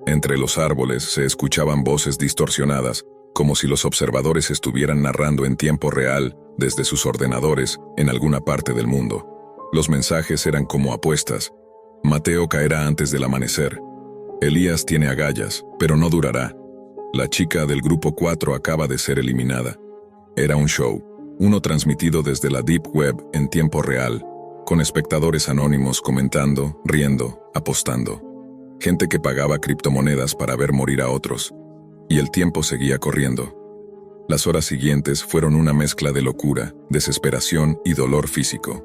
Entre los árboles se escuchaban voces distorsionadas, como si los observadores estuvieran narrando en tiempo real, desde sus ordenadores, en alguna parte del mundo. Los mensajes eran como apuestas. Mateo caerá antes del amanecer. Elías tiene agallas, pero no durará. La chica del grupo 4 acaba de ser eliminada. Era un show, uno transmitido desde la Deep Web en tiempo real, con espectadores anónimos comentando, riendo, apostando. Gente que pagaba criptomonedas para ver morir a otros. Y el tiempo seguía corriendo. Las horas siguientes fueron una mezcla de locura, desesperación y dolor físico.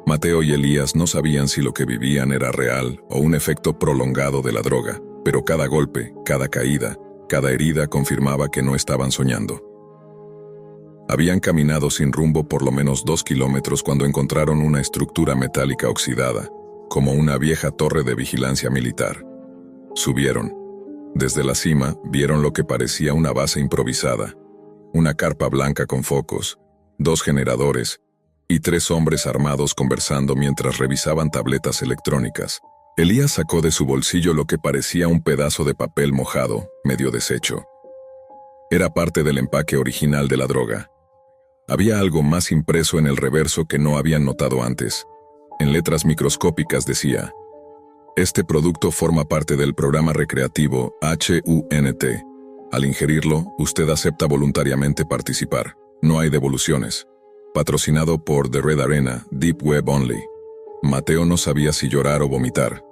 Mateo y Elías no sabían si lo que vivían era real o un efecto prolongado de la droga, pero cada golpe, cada caída, cada herida confirmaba que no estaban soñando. Habían caminado sin rumbo por lo menos 2 kilómetros cuando encontraron una estructura metálica oxidada, como una vieja torre de vigilancia militar. Subieron. Desde la cima vieron lo que parecía una base improvisada, una carpa blanca con focos, 2 generadores y 3 hombres armados conversando mientras revisaban tabletas electrónicas. Elías sacó de su bolsillo lo que parecía un pedazo de papel mojado, medio deshecho. Era parte del empaque original de la droga. Había algo más impreso en el reverso que no habían notado antes. En letras microscópicas decía: «Este producto forma parte del programa recreativo HUNT. Al ingerirlo, usted acepta voluntariamente participar. No hay devoluciones. Patrocinado por The Red Arena, Deep Web Only». Mateo no sabía si llorar o vomitar.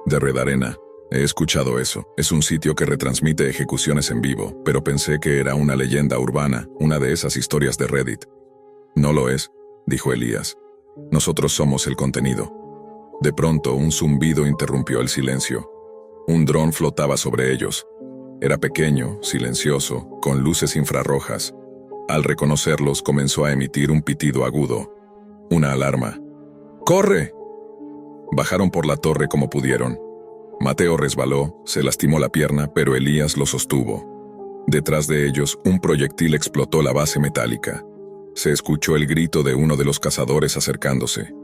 The Red Arena. He escuchado eso. Es un sitio que retransmite ejecuciones en vivo, pero pensé que era una leyenda urbana, una de esas historias de Reddit. «No lo es», dijo Elías. «Nosotros somos el contenido». De pronto, un zumbido interrumpió el silencio. Un dron flotaba sobre ellos. Era pequeño, silencioso, con luces infrarrojas. Al reconocerlos, comenzó a emitir un pitido agudo. Una alarma. ¡Corre! Bajaron por la torre como pudieron. Mateo resbaló, se lastimó la pierna, pero Elías lo sostuvo. Detrás de ellos, un proyectil explotó la base metálica. Se escuchó el grito de uno de los cazadores acercándose.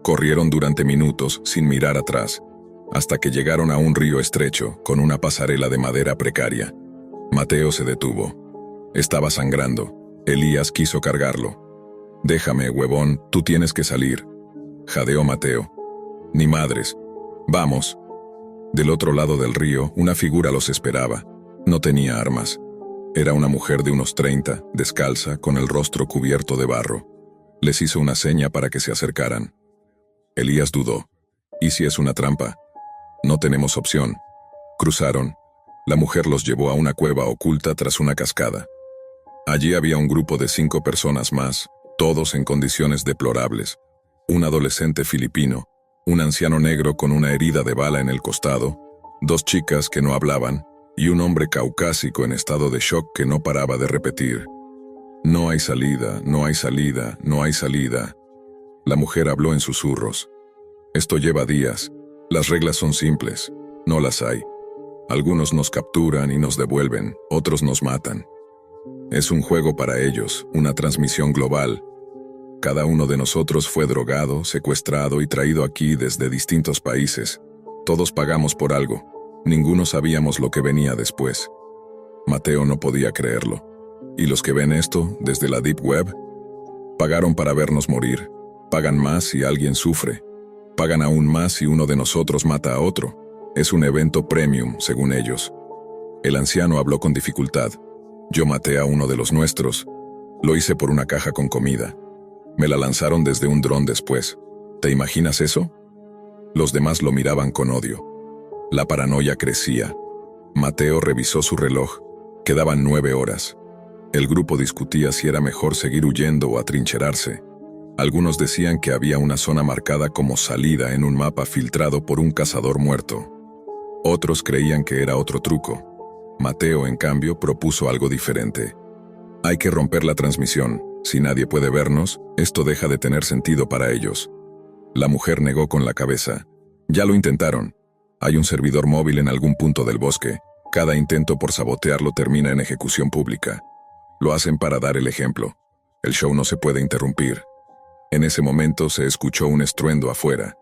Corrieron durante minutos, sin mirar atrás, hasta que llegaron a un río estrecho, con una pasarela de madera precaria. Mateo se detuvo. Estaba sangrando. Elías quiso cargarlo. «Déjame, huevón, tú tienes que salir», jadeó Mateo. «Ni madres. Vamos». Del otro lado del río, una figura los esperaba. No tenía armas. Era una mujer de unos 30, descalza, con el rostro cubierto de barro. Les hizo una seña para que se acercaran. Elías dudó. ¿Y si es una trampa? No tenemos opción. Cruzaron. La mujer los llevó a una cueva oculta tras una cascada. Allí había un grupo de 5 personas más, todos en condiciones deplorables. Un adolescente filipino, un anciano negro con una herida de bala en el costado, 2 chicas que no hablaban, y un hombre caucásico en estado de shock que no paraba de repetir: «No hay salida, no hay salida, no hay salida». La mujer habló en susurros. «Esto lleva días. Las reglas son simples. No las hay. Algunos nos capturan y nos devuelven, otros nos matan. Es un juego para ellos, una transmisión global. Cada uno de nosotros fue drogado, secuestrado y traído aquí desde distintos países. Todos pagamos por algo. Ninguno sabíamos lo que venía después». Mateo no podía creerlo. ¿Y los que ven esto, desde la Deep Web? Pagaron para vernos morir. Pagan más si alguien sufre. Pagan aún más si uno de nosotros mata a otro. Es un evento premium, según ellos. El anciano habló con dificultad. «Yo maté a uno de los nuestros. Lo hice por una caja con comida. Me la lanzaron desde un dron después. ¿Te imaginas eso?». Los demás lo miraban con odio. La paranoia crecía. Mateo revisó su reloj. Quedaban 9 horas. El grupo discutía si era mejor seguir huyendo o atrincherarse. Algunos decían que había una zona marcada como salida en un mapa filtrado por un cazador muerto. Otros creían que era otro truco. Mateo, en cambio, propuso algo diferente. «Hay que romper la transmisión. Si nadie puede vernos, esto deja de tener sentido para ellos». La mujer negó con la cabeza. «Ya lo intentaron. Hay un servidor móvil en algún punto del bosque. Cada intento por sabotearlo termina en ejecución pública. Lo hacen para dar el ejemplo. El show no se puede interrumpir». En ese momento se escuchó un estruendo afuera,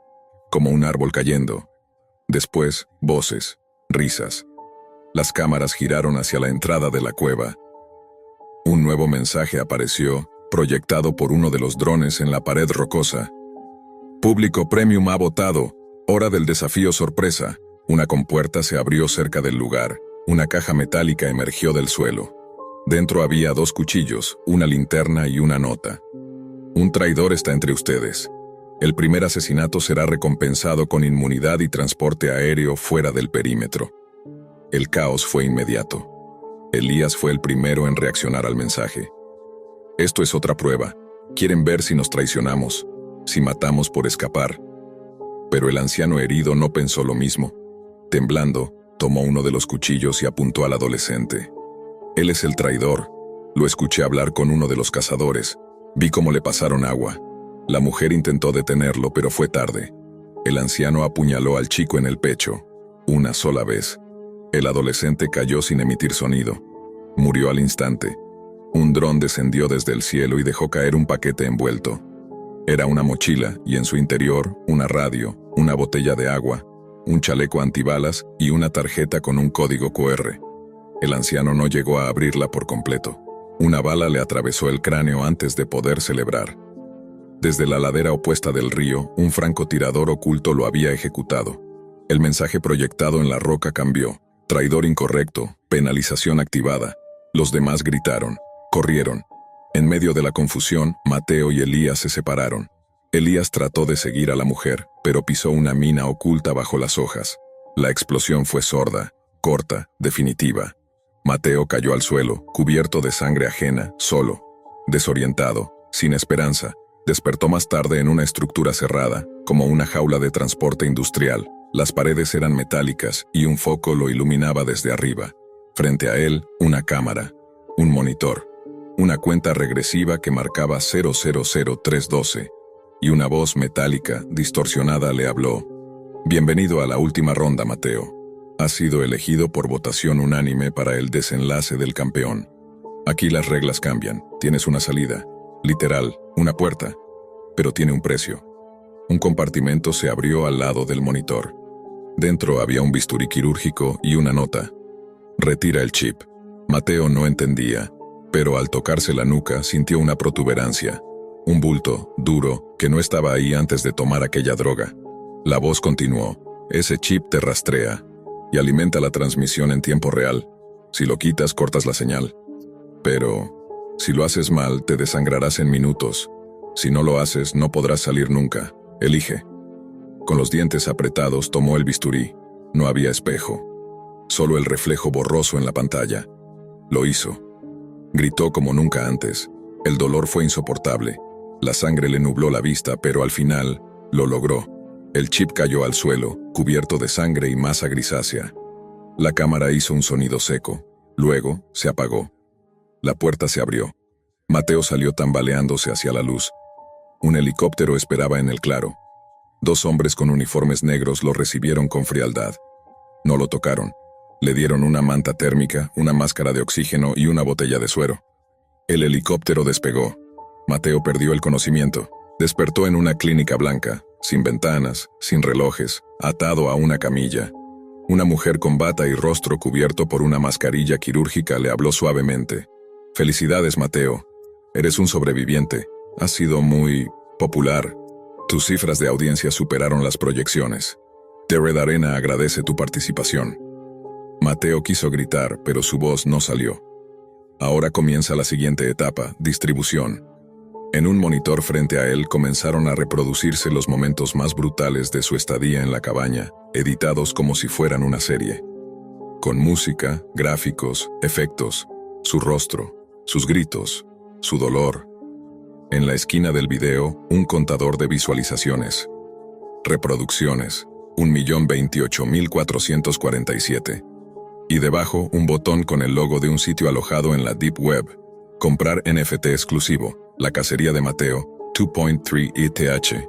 como un árbol cayendo. Después, voces, risas. Las cámaras giraron hacia la entrada de la cueva. Un nuevo mensaje apareció, proyectado por uno de los drones en la pared rocosa. «Público Premium ha votado. Hora del desafío sorpresa». Una compuerta se abrió cerca del lugar. Una caja metálica emergió del suelo. Dentro había 2 cuchillos, una linterna y una nota. «Un traidor está entre ustedes. El primer asesinato será recompensado con inmunidad y transporte aéreo fuera del perímetro». El caos fue inmediato. Elías fue el primero en reaccionar al mensaje. «Esto es otra prueba. Quieren ver si nos traicionamos, si matamos por escapar». Pero el anciano herido no pensó lo mismo. Temblando, tomó uno de los cuchillos y apuntó al adolescente. «Él es el traidor». Lo escuché hablar con uno de los cazadores. Vi cómo le pasaron agua. La mujer intentó detenerlo, pero fue tarde. El anciano apuñaló al chico en el pecho, una sola vez. El adolescente cayó sin emitir sonido. Murió al instante. Un dron descendió desde el cielo y dejó caer un paquete envuelto. Era una mochila y en su interior una radio, una botella de agua, un chaleco antibalas y una tarjeta con un código QR. El anciano no llegó a abrirla por completo. Una bala le atravesó el cráneo antes de poder celebrar. Desde la ladera opuesta del río, un francotirador oculto lo había ejecutado. El mensaje proyectado en la roca cambió. «Traidor incorrecto, penalización activada». Los demás gritaron, corrieron. En medio de la confusión, Mateo y Elías se separaron. Elías trató de seguir a la mujer, pero pisó una mina oculta bajo las hojas. La explosión fue sorda, corta, definitiva. Mateo cayó al suelo, cubierto de sangre ajena, solo, desorientado, sin esperanza. Despertó más tarde en una estructura cerrada, como una jaula de transporte industrial. Las paredes eran metálicas y un foco lo iluminaba desde arriba. Frente a él, una cámara, un monitor, una cuenta regresiva que marcaba 000312. y una voz metálica, distorsionada, le habló. Bienvenido a la última ronda, Mateo. Has sido elegido por votación unánime para el desenlace del campeón. Aquí las reglas cambian. Tienes una salida, literal, una puerta, pero tiene un precio. Un compartimento se abrió al lado del monitor. Dentro había un bisturí quirúrgico y una nota. Retira el chip. Mateo no entendía, pero al tocarse la nuca sintió una protuberancia. Un bulto, duro, que no estaba ahí antes de tomar aquella droga. La voz continuó. Ese chip te rastrea y alimenta la transmisión en tiempo real. Si lo quitas, cortas la señal. Pero, si lo haces mal, te desangrarás en minutos. Si no lo haces, no podrás salir nunca. Elige. Con los dientes apretados tomó el bisturí. No había espejo. Solo el reflejo borroso en la pantalla. Lo hizo. Gritó como nunca antes. El dolor fue insoportable. La sangre le nubló la vista, pero al final, lo logró. El chip cayó al suelo, cubierto de sangre y masa grisácea. La cámara hizo un sonido seco. Luego, se apagó. La puerta se abrió. Mateo salió tambaleándose hacia la luz. Un helicóptero esperaba en el claro. 2 hombres con uniformes negros lo recibieron con frialdad. No lo tocaron. Le dieron una manta térmica, una máscara de oxígeno y una botella de suero. El helicóptero despegó. Mateo perdió el conocimiento. Despertó en una clínica blanca, sin ventanas, sin relojes, atado a una camilla. Una mujer con bata y rostro cubierto por una mascarilla quirúrgica le habló suavemente. Felicidades, Mateo. Eres un sobreviviente. Has sido muy popular. Tus cifras de audiencia superaron las proyecciones. The Red Arena agradece tu participación. Mateo quiso gritar, pero su voz no salió. Ahora comienza la siguiente etapa, distribución. En un monitor frente a él comenzaron a reproducirse los momentos más brutales de su estadía en la cabaña, editados como si fueran una serie. Con música, gráficos, efectos, su rostro, sus gritos, su dolor. En la esquina del video, un contador de visualizaciones. Reproducciones, 1.028.447. Y debajo, un botón con el logo de un sitio alojado en la Deep Web. Comprar NFT exclusivo. La cacería de Mateo, 2.3 ETH.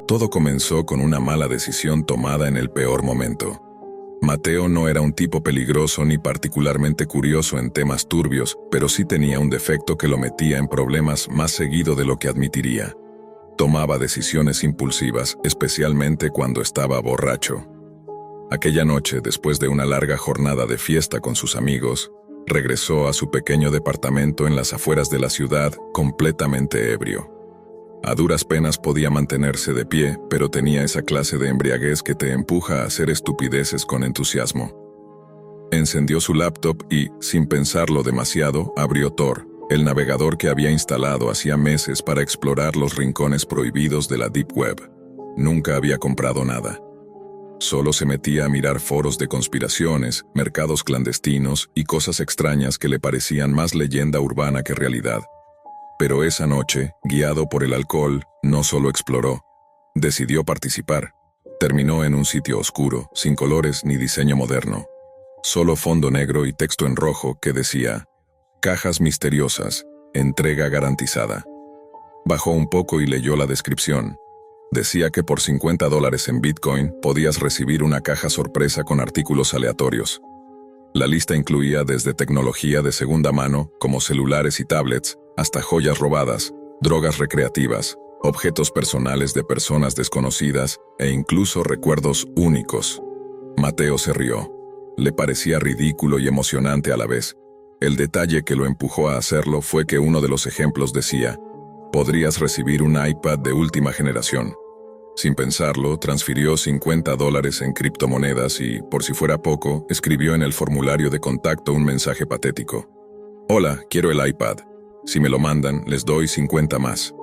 Todo comenzó con una mala decisión tomada en el peor momento. Mateo no era un tipo peligroso ni particularmente curioso en temas turbios, pero sí tenía un defecto que lo metía en problemas más seguido de lo que admitiría. Tomaba decisiones impulsivas, especialmente cuando estaba borracho. Aquella noche, después de una larga jornada de fiesta con sus amigos, regresó a su pequeño departamento en las afueras de la ciudad, completamente ebrio. A duras penas podía mantenerse de pie, pero tenía esa clase de embriaguez que te empuja a hacer estupideces con entusiasmo. Encendió su laptop y, sin pensarlo demasiado, abrió Tor, el navegador que había instalado hacía meses para explorar los rincones prohibidos de la Deep Web. Nunca había comprado nada. Solo se metía a mirar foros de conspiraciones, mercados clandestinos y cosas extrañas que le parecían más leyenda urbana que realidad. Pero esa noche, guiado por el alcohol, no solo exploró, decidió participar. Terminó en un sitio oscuro, sin colores ni diseño moderno. Solo fondo negro y texto en rojo que decía: cajas misteriosas, entrega garantizada. Bajó un poco y leyó la descripción. Decía que por $50 en Bitcoin podías recibir una caja sorpresa con artículos aleatorios. La lista incluía desde tecnología de segunda mano, como celulares y tablets, hasta joyas robadas, drogas recreativas, objetos personales de personas desconocidas e incluso recuerdos únicos. Mateo se rió. Le parecía ridículo y emocionante a la vez. El detalle que lo empujó a hacerlo fue que uno de los ejemplos decía: podrías recibir un iPad de última generación. Sin pensarlo, transfirió $50 en criptomonedas y, por si fuera poco, escribió en el formulario de contacto un mensaje patético. Hola, quiero el iPad. Si me lo mandan, les doy 50 más.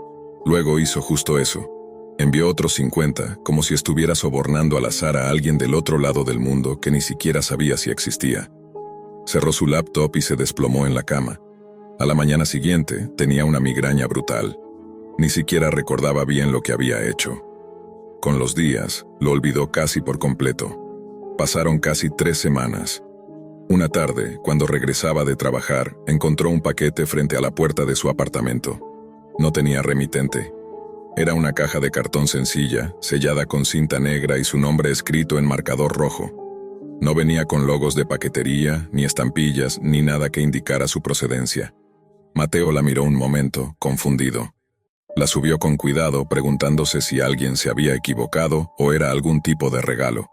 Luego hizo justo eso. Envió otros 50, como si estuviera sobornando al azar a alguien del otro lado del mundo que ni siquiera sabía si existía. Cerró su laptop y se desplomó en la cama. A la mañana siguiente, tenía una migraña brutal. Ni siquiera recordaba bien lo que había hecho. Con los días, lo olvidó casi por completo. Pasaron casi 3 semanas. Una tarde, cuando regresaba de trabajar, encontró un paquete frente a la puerta de su apartamento. No tenía remitente. Era una caja de cartón sencilla, sellada con cinta negra y su nombre escrito en marcador rojo. No venía con logos de paquetería, ni estampillas, ni nada que indicara su procedencia. Mateo la miró un momento, confundido. La subió con cuidado, preguntándose si alguien se había equivocado o era algún tipo de regalo.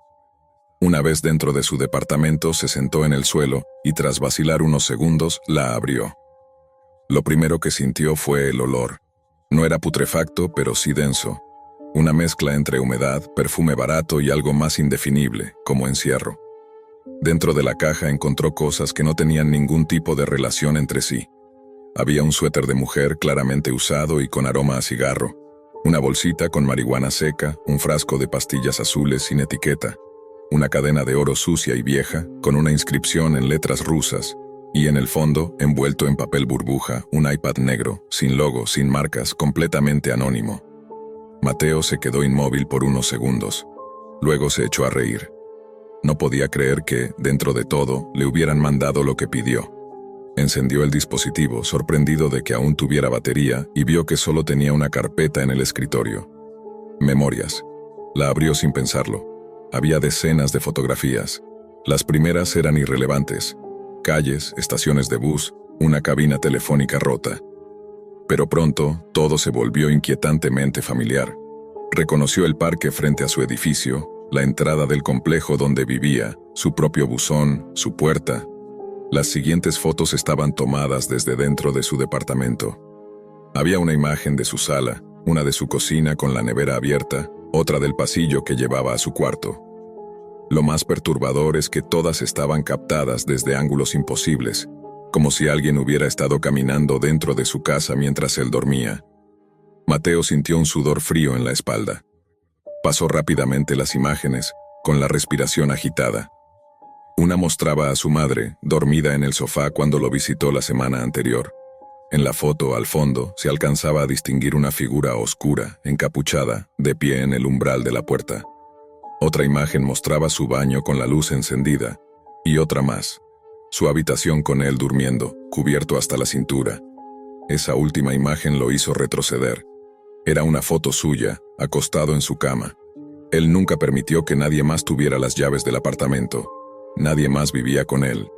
Una vez dentro de su departamento, se sentó en el suelo y tras vacilar unos segundos, la abrió. Lo primero que sintió fue el olor. No era putrefacto, pero sí denso. Una mezcla entre humedad, perfume barato y algo más indefinible, como encierro. Dentro de la caja encontró cosas que no tenían ningún tipo de relación entre sí. Había un suéter de mujer claramente usado y con aroma a cigarro, una bolsita con marihuana seca, un frasco de pastillas azules sin etiqueta, una cadena de oro sucia y vieja, con una inscripción en letras rusas, y en el fondo, envuelto en papel burbuja, un iPad negro, sin logo, sin marcas, completamente anónimo. Mateo se quedó inmóvil por unos segundos. Luego se echó a reír. No podía creer que, dentro de todo, le hubieran mandado lo que pidió. Encendió el dispositivo, sorprendido de que aún tuviera batería, y vio que solo tenía una carpeta en el escritorio. Memorias. La abrió sin pensarlo. Había decenas de fotografías. Las primeras eran irrelevantes. Calles, estaciones de bus, una cabina telefónica rota. Pero pronto, todo se volvió inquietantemente familiar. Reconoció el parque frente a su edificio, la entrada del complejo donde vivía, su propio buzón, su puerta. Las siguientes fotos estaban tomadas desde dentro de su departamento. Había una imagen de su sala, una de su cocina con la nevera abierta, otra del pasillo que llevaba a su cuarto. Lo más perturbador es que todas estaban captadas desde ángulos imposibles, como si alguien hubiera estado caminando dentro de su casa mientras él dormía. Mateo sintió un sudor frío en la espalda. Pasó rápidamente las imágenes, con la respiración agitada. Una mostraba a su madre, dormida en el sofá cuando lo visitó la semana anterior. En la foto, al fondo, se alcanzaba a distinguir una figura oscura, encapuchada, de pie en el umbral de la puerta. Otra imagen mostraba su baño con la luz encendida, y otra más, su habitación con él durmiendo, cubierto hasta la cintura. Esa última imagen lo hizo retroceder. Era una foto suya, acostado en su cama. Él nunca permitió que nadie más tuviera las llaves del apartamento. Nadie más vivía con él.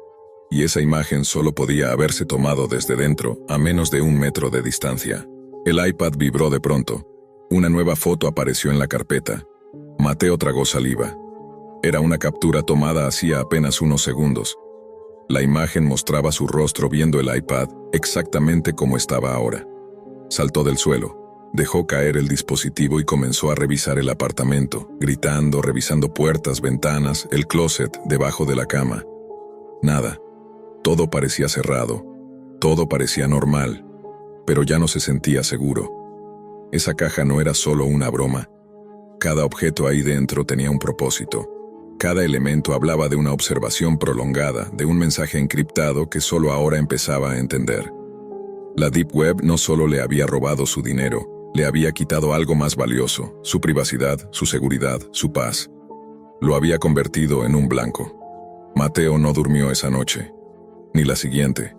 Y esa imagen solo podía haberse tomado desde dentro, a menos de 1 metro de distancia. El iPad vibró de pronto. Una nueva foto apareció en la carpeta. Mateo tragó saliva. Era una captura tomada hacía apenas unos segundos. La imagen mostraba su rostro viendo el iPad, exactamente como estaba ahora. Saltó del suelo, dejó caer el dispositivo y comenzó a revisar el apartamento, gritando, revisando puertas, ventanas, el closet, debajo de la cama. Nada. Todo parecía cerrado, todo parecía normal, pero ya no se sentía seguro. Esa caja no era solo una broma. Cada objeto ahí dentro tenía un propósito. Cada elemento hablaba de una observación prolongada, de un mensaje encriptado que solo ahora empezaba a entender. La Deep Web no solo le había robado su dinero, le había quitado algo más valioso, su privacidad, su seguridad, su paz. Lo había convertido en un blanco. Mateo no durmió esa noche. Ni la siguiente.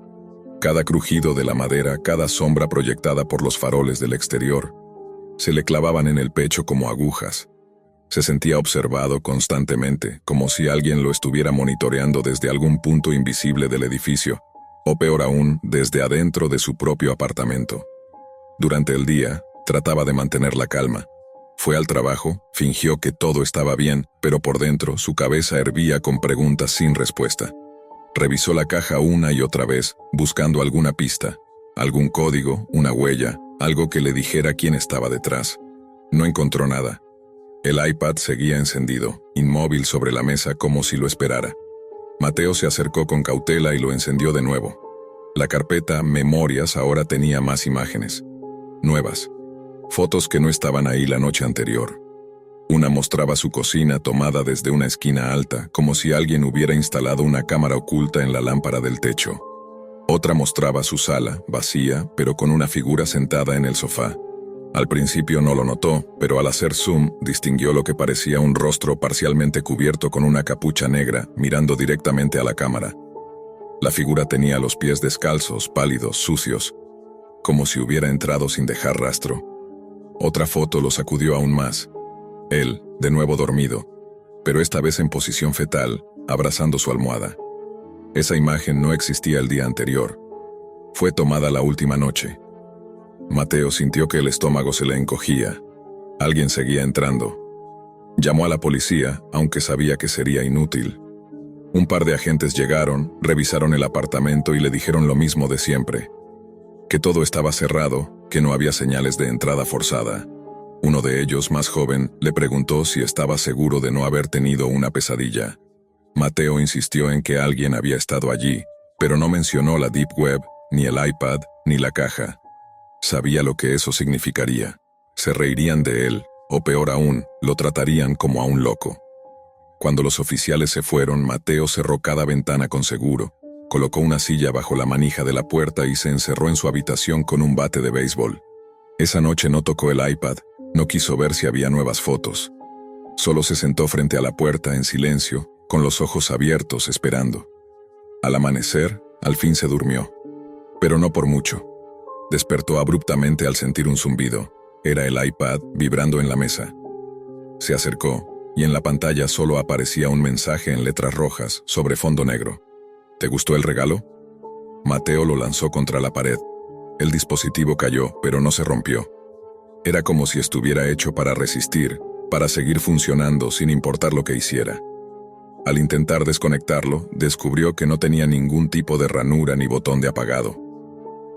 Cada crujido de la madera, cada sombra proyectada por los faroles del exterior, se le clavaban en el pecho como agujas. Se sentía observado constantemente, como si alguien lo estuviera monitoreando desde algún punto invisible del edificio, o peor aún, desde adentro de su propio apartamento. Durante el día, trataba de mantener la calma. Fue al trabajo, fingió que todo estaba bien, pero por dentro su cabeza hervía con preguntas sin respuesta. Revisó la caja una y otra vez, buscando alguna pista, algún código, una huella, algo que le dijera quién estaba detrás. No encontró nada. El iPad seguía encendido, inmóvil sobre la mesa como si lo esperara. Mateo se acercó con cautela y lo encendió de nuevo. La carpeta Memorias ahora tenía más imágenes. Nuevas. Fotos que no estaban ahí la noche anterior. Una mostraba su cocina tomada desde una esquina alta, como si alguien hubiera instalado una cámara oculta en la lámpara del techo. Otra mostraba su sala, vacía, pero con una figura sentada en el sofá. Al principio no lo notó, pero al hacer zoom, distinguió lo que parecía un rostro parcialmente cubierto con una capucha negra, mirando directamente a la cámara. La figura tenía los pies descalzos, pálidos, sucios, como si hubiera entrado sin dejar rastro. Otra foto lo sacudió aún más. Él, de nuevo dormido, pero esta vez en posición fetal, abrazando su almohada. Esa imagen no existía el día anterior. Fue tomada la última noche. Mateo sintió que el estómago se le encogía. Alguien seguía entrando. Llamó a la policía, aunque sabía que sería inútil. Un par de agentes llegaron, revisaron el apartamento y le dijeron lo mismo de siempre. Que todo estaba cerrado, que no había señales de entrada forzada. Uno de ellos, más joven, le preguntó si estaba seguro de no haber tenido una pesadilla. Mateo insistió en que alguien había estado allí, pero no mencionó la Deep Web, ni el iPad, ni la caja. Sabía lo que eso significaría. Se reirían de él, o peor aún, lo tratarían como a un loco. Cuando los oficiales se fueron, Mateo cerró cada ventana con seguro, colocó una silla bajo la manija de la puerta y se encerró en su habitación con un bate de béisbol. Esa noche no tocó el iPad, no quiso ver si había nuevas fotos. Solo se sentó frente a la puerta en silencio, con los ojos abiertos, esperando. Al amanecer, al fin se durmió. Pero no por mucho. Despertó abruptamente al sentir un zumbido. Era el iPad vibrando en la mesa. Se acercó, y en la pantalla solo aparecía un mensaje en letras rojas sobre fondo negro. ¿Te gustó el regalo? Mateo lo lanzó contra la pared. El dispositivo cayó, pero no se rompió. Era como si estuviera hecho para resistir, para seguir funcionando sin importar lo que hiciera. Al intentar desconectarlo, descubrió que no tenía ningún tipo de ranura ni botón de apagado.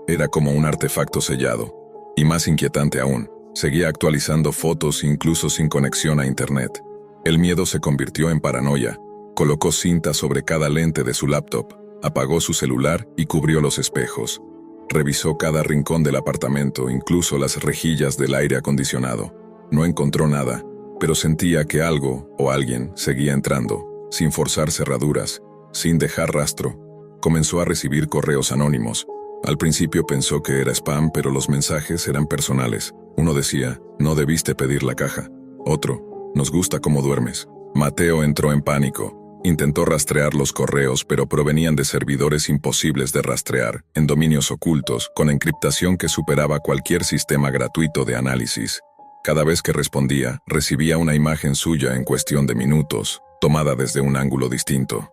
Era como un artefacto sellado. Y más inquietante aún, seguía actualizando fotos incluso sin conexión a internet. El miedo se convirtió en paranoia. Colocó cinta sobre cada lente de su laptop, apagó su celular y cubrió los espejos. Revisó cada rincón del apartamento, incluso las rejillas del aire acondicionado. No encontró nada, pero sentía que algo o alguien seguía entrando, sin forzar cerraduras, sin dejar rastro. Comenzó a recibir correos anónimos. Al principio pensó que era spam, pero los mensajes eran personales. Uno decía, no debiste pedir la caja. Otro, nos gusta cómo duermes. Mateo entró en pánico. Intentó rastrear los correos, pero provenían de servidores imposibles de rastrear, en dominios ocultos, con encriptación que superaba cualquier sistema gratuito de análisis. Cada vez que respondía, recibía una imagen suya en cuestión de minutos, tomada desde un ángulo distinto.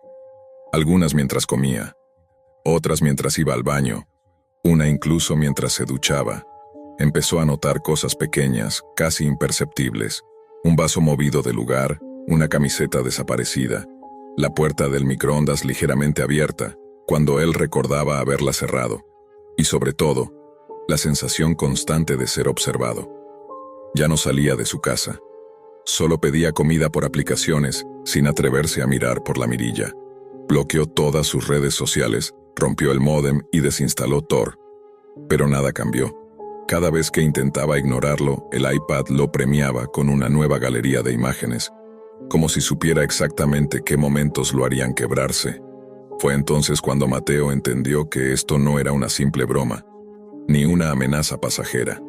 Algunas mientras comía, otras mientras iba al baño, una incluso mientras se duchaba. Empezó a notar cosas pequeñas, casi imperceptibles. Un vaso movido de lugar, una camiseta desaparecida, la puerta del microondas ligeramente abierta, cuando él recordaba haberla cerrado. Y sobre todo, la sensación constante de ser observado. Ya no salía de su casa. Solo pedía comida por aplicaciones, sin atreverse a mirar por la mirilla. Bloqueó todas sus redes sociales, rompió el módem y desinstaló Tor. Pero nada cambió. Cada vez que intentaba ignorarlo, el iPad lo premiaba con una nueva galería de imágenes, como si supiera exactamente qué momentos lo harían quebrarse. Fue entonces cuando Mateo entendió que esto no era una simple broma, ni una amenaza pasajera.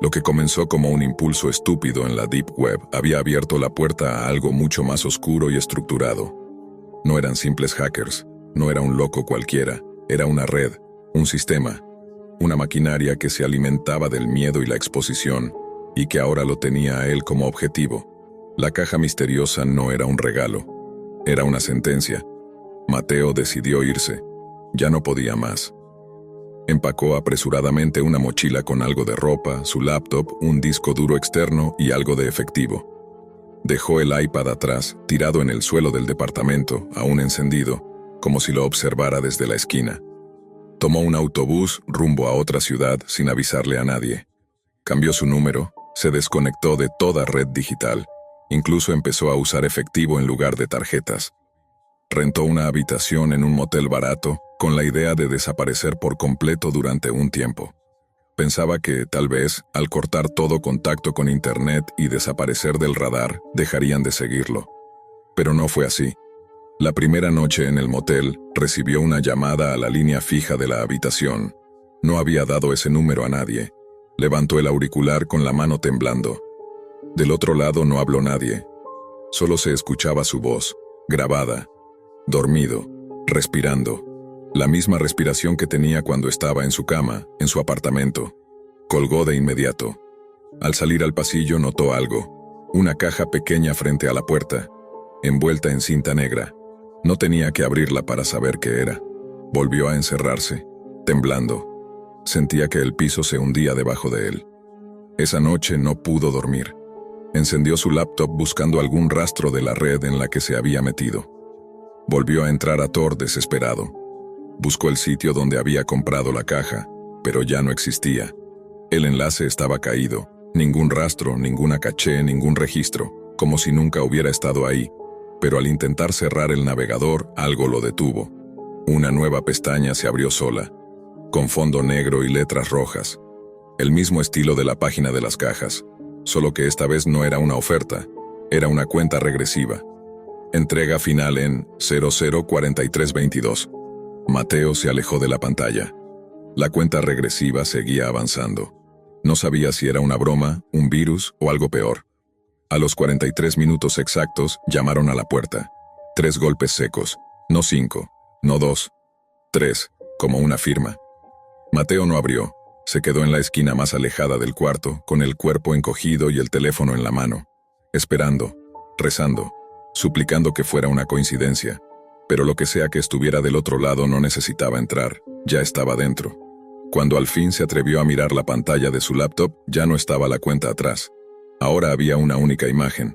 Lo que comenzó como un impulso estúpido en la Deep Web había abierto la puerta a algo mucho más oscuro y estructurado. No eran simples hackers, no era un loco cualquiera, era una red, un sistema, una maquinaria que se alimentaba del miedo y la exposición, y que ahora lo tenía a él como objetivo. La caja misteriosa no era un regalo, era una sentencia. Mateo decidió irse. Ya no podía más. Empacó apresuradamente una mochila con algo de ropa, su laptop, un disco duro externo y algo de efectivo. Dejó el iPad atrás, tirado en el suelo del departamento, aún encendido, como si lo observara desde la esquina. Tomó un autobús rumbo a otra ciudad sin avisarle a nadie. Cambió su número, se desconectó de toda red digital. Incluso empezó a usar efectivo en lugar de tarjetas. Rentó una habitación en un motel barato, con la idea de desaparecer por completo durante un tiempo. Pensaba que, tal vez, al cortar todo contacto con Internet y desaparecer del radar, dejarían de seguirlo. Pero no fue así. La primera noche en el motel, recibió una llamada a la línea fija de la habitación. No había dado ese número a nadie. Levantó el auricular con la mano temblando. Del otro lado no habló nadie. Solo se escuchaba su voz, grabada, dormido, respirando. La misma respiración que tenía cuando estaba en su cama, en su apartamento. Colgó de inmediato. Al salir al pasillo notó algo. Una caja pequeña frente a la puerta, envuelta en cinta negra. No tenía que abrirla para saber qué era. Volvió a encerrarse, temblando. Sentía que el piso se hundía debajo de él. Esa noche no pudo dormir. Encendió su laptop buscando algún rastro de la red en la que se había metido. Volvió a entrar a Tor desesperado. Buscó el sitio donde había comprado la caja, pero ya no existía. El enlace estaba caído. Ningún rastro, ninguna caché, ningún registro, como si nunca hubiera estado ahí. Pero al intentar cerrar el navegador, algo lo detuvo. Una nueva pestaña se abrió sola, con fondo negro y letras rojas. El mismo estilo de la página de las cajas, solo que esta vez no era una oferta, era una cuenta regresiva. Entrega final en 004322. Mateo se alejó de la pantalla. La cuenta regresiva seguía avanzando. No sabía si era una broma, un virus o algo peor. A los 43 minutos exactos llamaron a la puerta. 3 golpes secos, no 5, no 2, 3, como una firma. Mateo no abrió. Se quedó en la esquina más alejada del cuarto, con el cuerpo encogido y el teléfono en la mano, esperando, rezando, suplicando que fuera una coincidencia. Pero lo que sea que estuviera del otro lado no necesitaba entrar, ya estaba dentro. Cuando al fin se atrevió a mirar la pantalla de su laptop, ya no estaba la cuenta atrás. Ahora había una única imagen.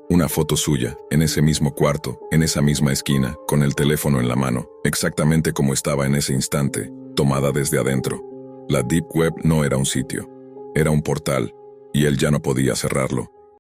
Una foto suya, en ese mismo cuarto, en esa misma esquina, con el teléfono en la mano, exactamente como estaba en ese instante, tomada desde adentro. La Deep Web no era un sitio, era un portal, y él ya no podía cerrarlo.